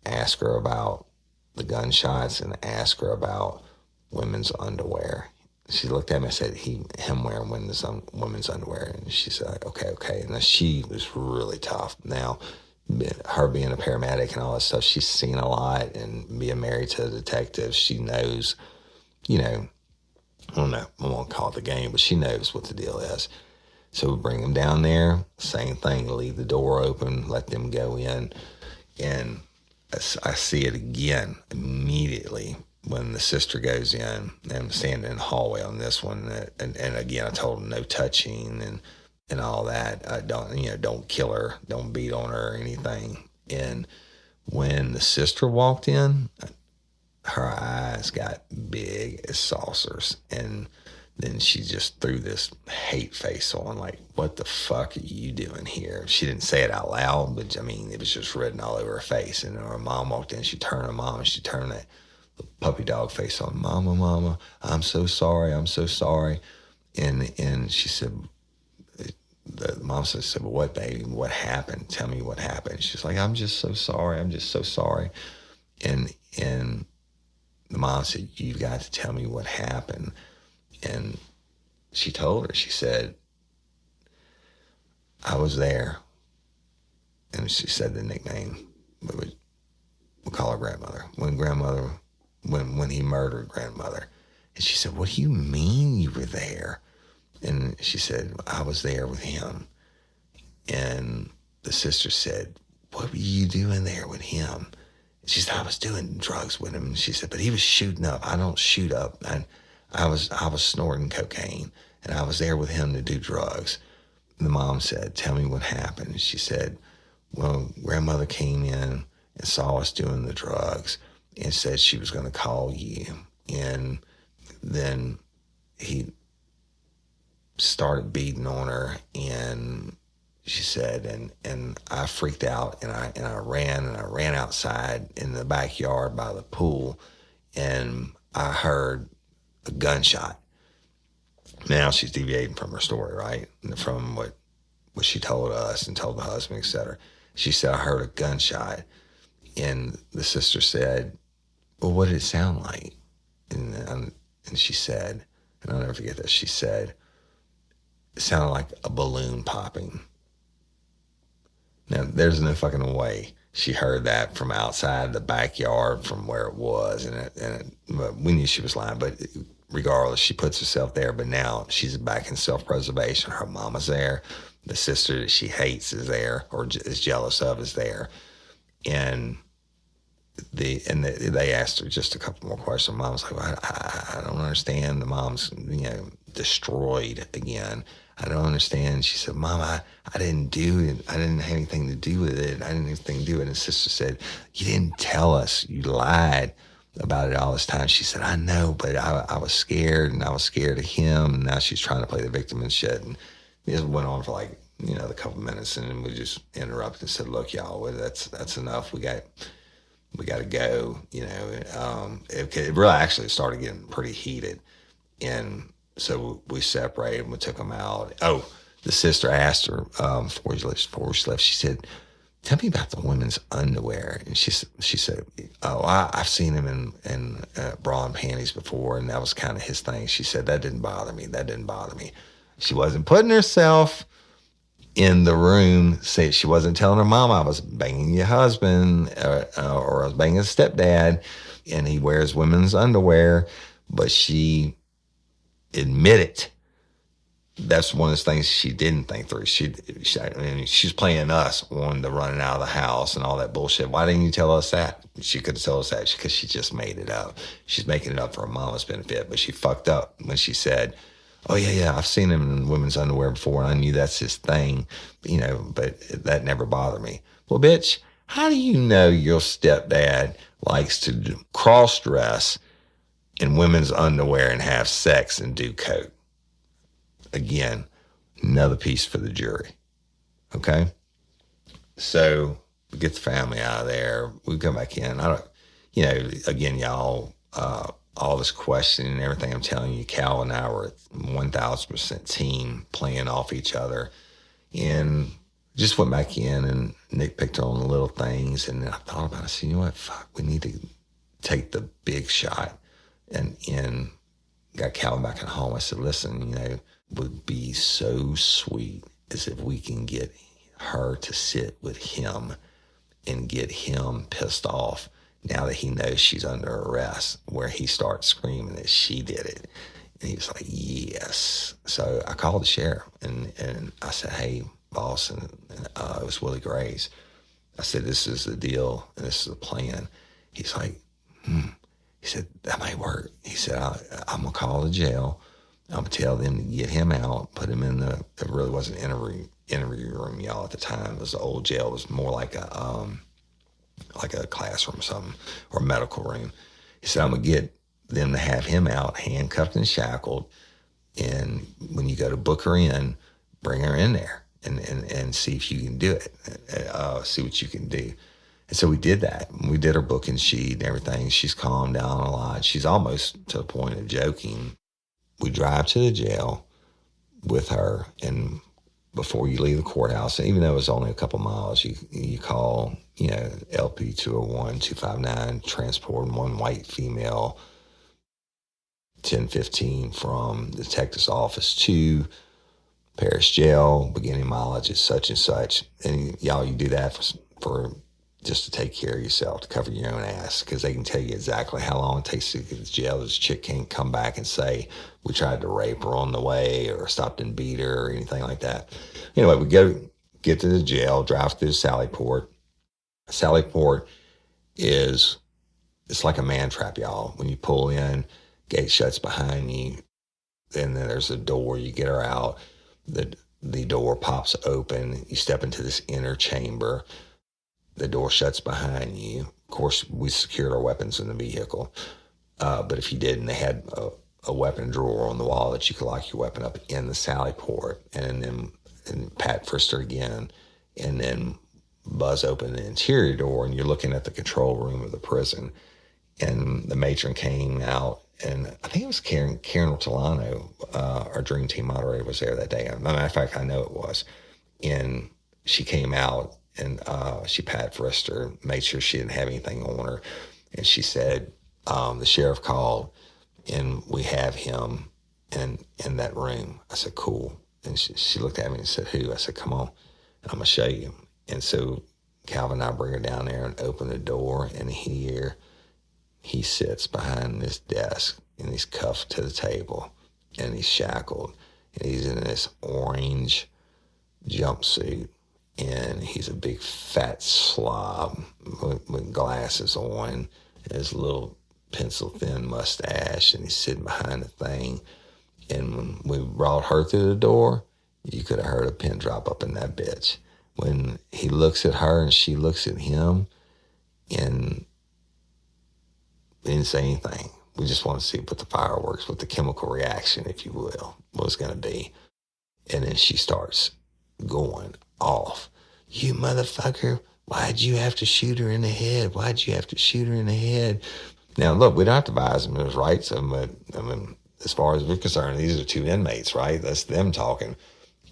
ask her about the gunshots and ask her about women's underwear. She looked at me and said, him wearing women's underwear. And she said, okay. And she was really tough. Now, her being a paramedic and all that stuff, she's seen a lot, and being married to a detective, she knows, I don't know, I won't call it the game, but she knows what the deal is. So we bring them down there, same thing, leave the door open, let them go in. And I see it again immediately when the sister goes in, and I'm standing in the hallway on this one. And again, I told them no touching and and all that. Don't kill her, don't beat on her or anything. And when the sister walked in, her eyes got big as saucers, and then she just threw this hate face on, like, what the fuck are you doing here? She didn't say it out loud, but I mean, it was just written all over her face. And her mom walked in, she turned her mom, and she turned that puppy dog face on. Mama, I'm so sorry. And she said, the mom said, well, what, baby? What happened? Tell me what happened. She's like, I'm just so sorry. And the mom said, you've got to tell me what happened. And she told her, she said, I was there. And she said the nickname, we'll call her grandmother. When he murdered grandmother. And she said, what do you mean you were there? And she said, I was there with him. And the sister said, what were you doing there with him? She said, I was doing drugs with him. And she said, but he was shooting up. I don't shoot up. I was snorting cocaine, and I was there with him to do drugs. And the mom said, tell me what happened. And she said, well, grandmother came in and saw us doing the drugs and said she was going to call you. And then he started beating on her, and she said, and I freaked out, and I ran outside in the backyard by the pool, and I heard a gunshot. Now she's deviating from her story, right? From what she told us and told the husband, etc. She said, I heard a gunshot. And the sister said, well, what did it sound like? And she said, and I'll never forget this, she said, it sounded like a balloon popping. Now, there's no fucking way she heard that from outside the backyard from where it was. But we knew she was lying, but regardless, she puts herself there. But now she's back in self-preservation. Her mama's there. The sister that she hates is there, or is jealous of is there. And they asked her just a couple more questions. Mom's like, well, I don't understand. The mom's, destroyed again. I don't understand. She said, Mom, I didn't do it. I didn't have anything to do with it. I didn't have anything to do with it. And sister said, you didn't tell us. You lied about it all this time. She said, I know, but I was scared, and I was scared of him. And now she's trying to play the victim and shit. And it went on for like, a couple minutes, and then we just interrupted and said, look, y'all, that's enough. We got to go. It really actually started getting pretty heated. And so we separated and we took them out. Oh, the sister asked her before she left, she said, tell me about the women's underwear. And she said, oh, I've seen him in bra and panties before, and that was kind of his thing. She said, that didn't bother me. She wasn't putting herself in the room. She wasn't telling her mom, I was banging your husband or I was banging his stepdad, and he wears women's underwear. But she admitted that's one of the things she didn't think through. She's playing us on the running out of the house and all that bullshit. Why didn't you tell us that? She could tell us that because she just made it up. She's making it up for her mama's benefit, but she fucked up when she said, oh, yeah, I've seen him in women's underwear before, and I knew that's his thing, but that never bothered me. Well, bitch, how do you know your stepdad likes to cross-dress in women's underwear and have sex and do coke? Again, another piece for the jury, okay? So we get the family out of there. We come back in. Again, y'all, all this questioning and everything I'm telling you, Cal and I were at 1,000% team playing off each other. And just went back in, and Nick picked on the little things. And I thought about it. I said, you know what? Fuck, we need to take the big shot. And got Cal back at home. I said, listen, would be so sweet as if we can get her to sit with him and get him pissed off now that he knows she's under arrest, where he starts screaming that she did it. And he was like, yes. So I called the sheriff, and I said, hey, boss, and it was Willie Grays. I said, this is the deal, and this is the plan. He's like, He said, that might work. He said, I'm going to call the jail. I'm going to tell them to get him out, put him in it really wasn't an interview room, y'all, at the time. It was the old jail. It was more like a classroom or something, or a medical room. He said, I'm going to get them to have him out, handcuffed and shackled. And when you go to book her in, bring her in there and see if you can do it, see what you can do. And so we did that. We did her booking sheet and everything. She's calmed down a lot. She's almost to the point of joking. We drive to the jail with her, and before you leave the courthouse, and even though it was only a couple miles, you call, LP 201-259, transporting one white female, 10:15 from the detective's office to Parish Jail, beginning mileage is such and such. And y'all, you do that for just to take care of yourself, to cover your own ass, because they can tell you exactly how long it takes to get to the jail. This chick can't come back and say, we tried to rape her on the way or stopped and beat her or anything like that. Anyway, we get to the jail, drive through Sallyport. Sallyport it's like a man trap, y'all. When you pull in, gate shuts behind you, and then there's a door. You get her out. The door pops open. You step into this inner chamber. The door shuts behind you. Of course, we secured our weapons in the vehicle. But if you didn't, they had a weapon drawer on the wall that you could lock your weapon up in the Sallyport, and then Pat frisked her again, and then buzz open the interior door, and you're looking at the control room of the prison. And the matron came out, and I think it was Karen Ortolano, our Dream Team moderator, was there that day. As a matter of fact, I know it was. And she came out, and she pat frisked her, made sure she didn't have anything on her. And she said, the sheriff called, and we have him in that room. I said, cool. And she looked at me and said, who? I said, come on, I'm going to show you. And so Calvin and I bring her down there and open the door, and here he sits behind this desk, and he's cuffed to the table, and he's shackled, and he's in this orange jumpsuit, and he's a big fat slob with glasses on, and his little pencil-thin mustache, and he's sitting behind the thing. And when we brought her through the door, you could have heard a pin drop up in that bitch. When he looks at her and she looks at him, and we didn't say anything. We just wanted to see what the fireworks, what the chemical reaction, if you will, was going to be. And then she starts going off. You motherfucker, why'd you have to shoot her in the head? Why'd you have to shoot her in the head? Now, look, we don't have to advise him of his rights. I mean, as far as we're concerned, these are two inmates, right? That's them talking.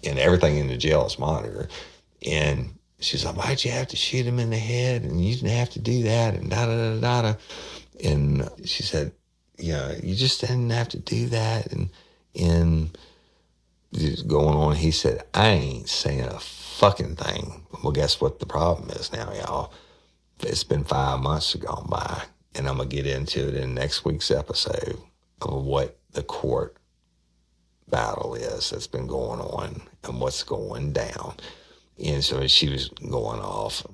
And everything in the jail is monitored. And she's like, why'd you have to shoot him in the head? And you didn't have to do that, and da-da-da-da-da. And she said, you just didn't have to do that. And just going on, he said, I ain't saying a fucking thing. Well, guess what the problem is now, y'all? It's been 5 months gone by, and I'm going to get into it in next week's episode of what the court battle is that's been going on and what's going down. And so she was going off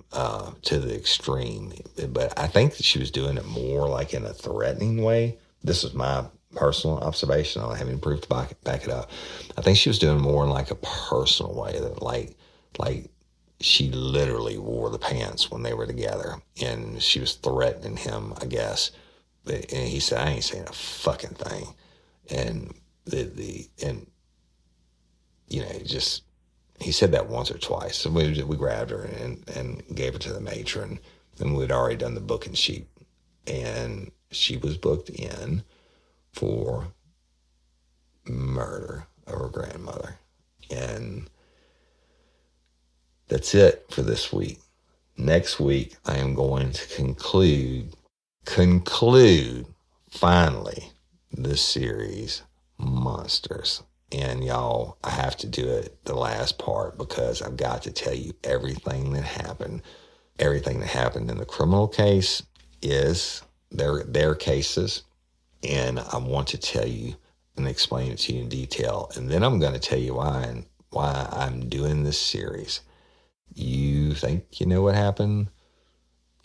to the extreme. But I think that she was doing it more like in a threatening way. This is my personal observation. I don't have any proof to back it up. I think she was doing more in like a personal way, that like she literally wore the pants when they were together. And she was threatening him, I guess. And he said, I ain't saying a fucking thing. And just... He said that once or twice. So we grabbed her and gave her to the matron. And we'd already done the booking sheet. And she was booked in for murder of her grandmother. And that's it for this week. Next week, I am going to conclude finally this series, Monsters. And y'all, I have to do it the last part because I've got to tell you everything that happened. Everything that happened in the criminal case is their cases. And I want to tell you and explain it to you in detail. And then I'm going to tell you why I'm doing this series. You think you know what happened?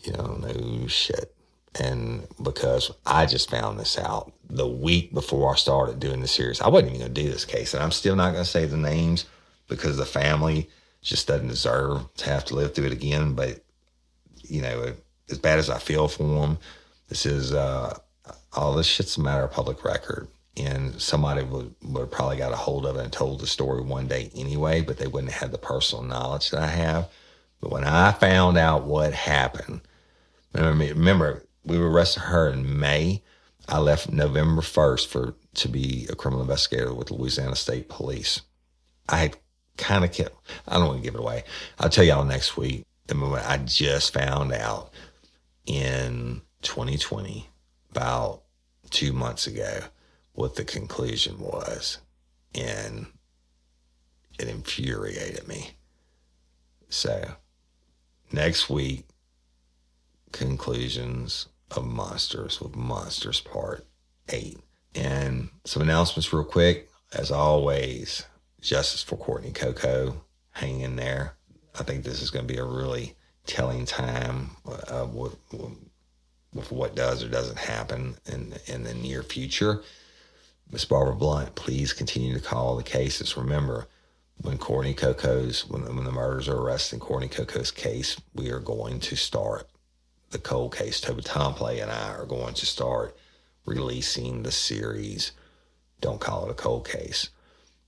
You don't know shit. And because I just found this out the week before I started doing the series. I wasn't even going to do this case, and I'm still not going to say the names because the family just doesn't deserve to have to live through it again. But, as bad as I feel for them, this is, all this shit's a matter of public record. And somebody would have probably got a hold of it and told the story one day anyway, but they wouldn't have had the personal knowledge that I have. But when I found out what happened, remember we arrested her in May. I left November 1st to be a criminal investigator with Louisiana State Police. I had kind of kept, I don't want to give it away. I'll tell y'all next week. I just found out in 2020, about 2 months ago, what the conclusion was. And it infuriated me. So next week, conclusions of Monsters with Monsters Part 8. And some announcements real quick. As always, justice for Courtney Coco. Hang in there. I think this is going to be a really telling time with what does or doesn't happen in the near future. Miss Barbara Blunt, please continue to call the cases. Remember, when the murders are arrested in Courtney Coco's case, we are going to start the cold case. Toby Tomplay and I are going to start releasing the series, Don't Call It a Cold Case.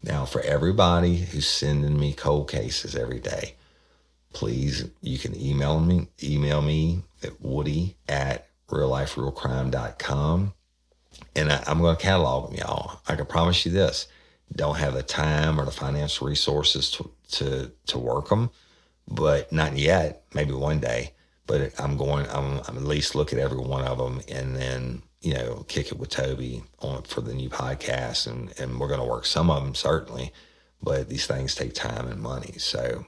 Now, for everybody who's sending me cold cases every day, please, you can email me at woody@realliferealcrime.com. And I'm going to catalog them, y'all. I can promise you this. Don't have the time or the financial resources to work them, but not yet. Maybe one day. But I'm at least look at every one of them and then, kick it with Toby for the new podcast. And we're going to work some of them, certainly. But these things take time and money. So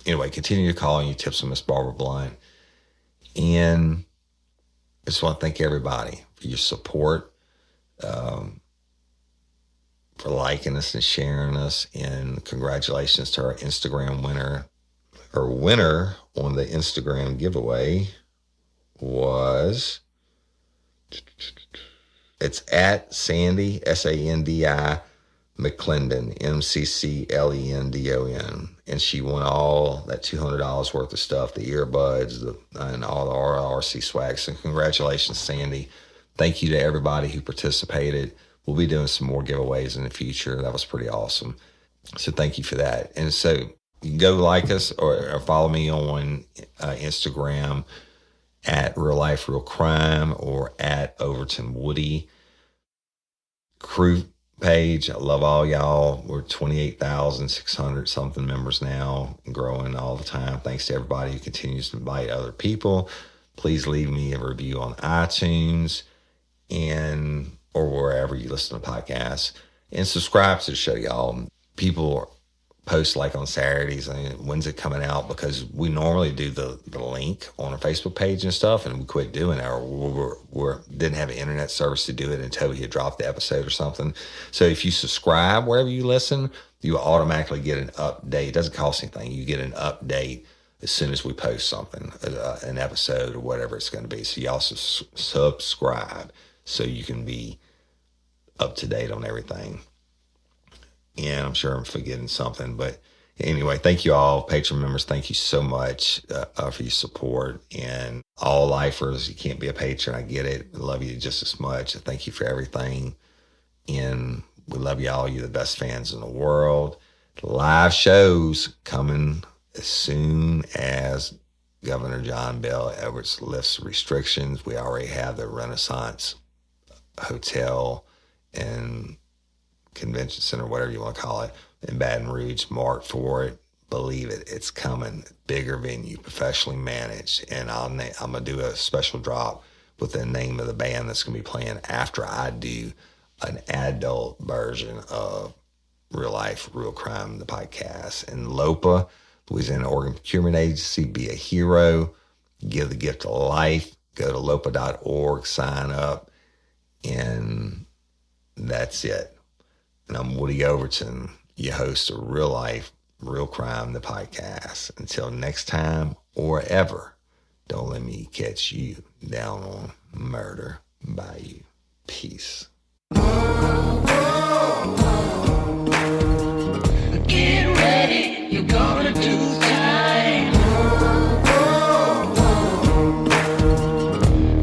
anyway, continue to call and you tips from Miss Barbara Blunt. And I just want to thank everybody for your support, for liking us and sharing us. And congratulations to our Instagram winner. Our winner on the Instagram giveaway was, it's at Sandy, Sandi McClendon, MCCLENDON. And she won all that $200 worth of stuff, the earbuds, and all the RRC swag. So congratulations, Sandy. Thank you to everybody who participated. We'll be doing some more giveaways in the future. That was pretty awesome. So thank you for that. And so you can go like us or follow me on Instagram at Real Life Real Crime or at Overton Woody. Crew page. I love all y'all. We're 28,600 something members now and growing all the time. Thanks to everybody who continues to invite other people. Please leave me a review on iTunes or wherever you listen to podcasts, and subscribe to the show, y'all. People post like on Saturdays, when's it coming out? Because we normally do the link on our Facebook page and stuff, and we quit doing it, or we didn't have an internet service to do it until he had dropped the episode or something. So if you subscribe wherever you listen, you automatically get an update. It doesn't cost anything. You get an update as soon as we post something, an episode or whatever it's going to be. So you also subscribe so you can be up to date on everything. And I'm sure I'm forgetting something, but anyway, thank you all, patron members. Thank you so much for your support. And all lifers, you can't be a patron. I get it. I love you just as much. Thank you for everything. And we love y'all. You're the best fans in the world. Live shows coming as soon as Governor John Bel Edwards lifts restrictions. We already have the Renaissance Hotel and Convention Center, whatever you want to call it, in Baton Rouge marked for it. Believe it, it's coming. Bigger venue, professionally managed. And I'm going to do a special drop with the name of the band that's going to be playing after I do an adult version of Real Life, Real Crime, the podcast. And LOPA, Louisiana Organ Procurement Agency, be a hero, give the gift of life, go to lopa.org, sign up, and that's it. And I'm Woody Overton, your host of Real Life, Real Crime, the podcast. Until next time or ever, don't let me catch you down on murder by you. Peace. Get ready, you're gonna do time.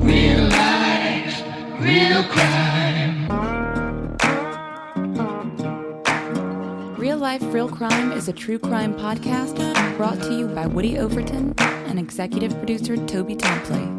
Real life, real crime. Real Life, Real Crime is a true crime podcast brought to you by Woody Overton and executive producer Toby Templey.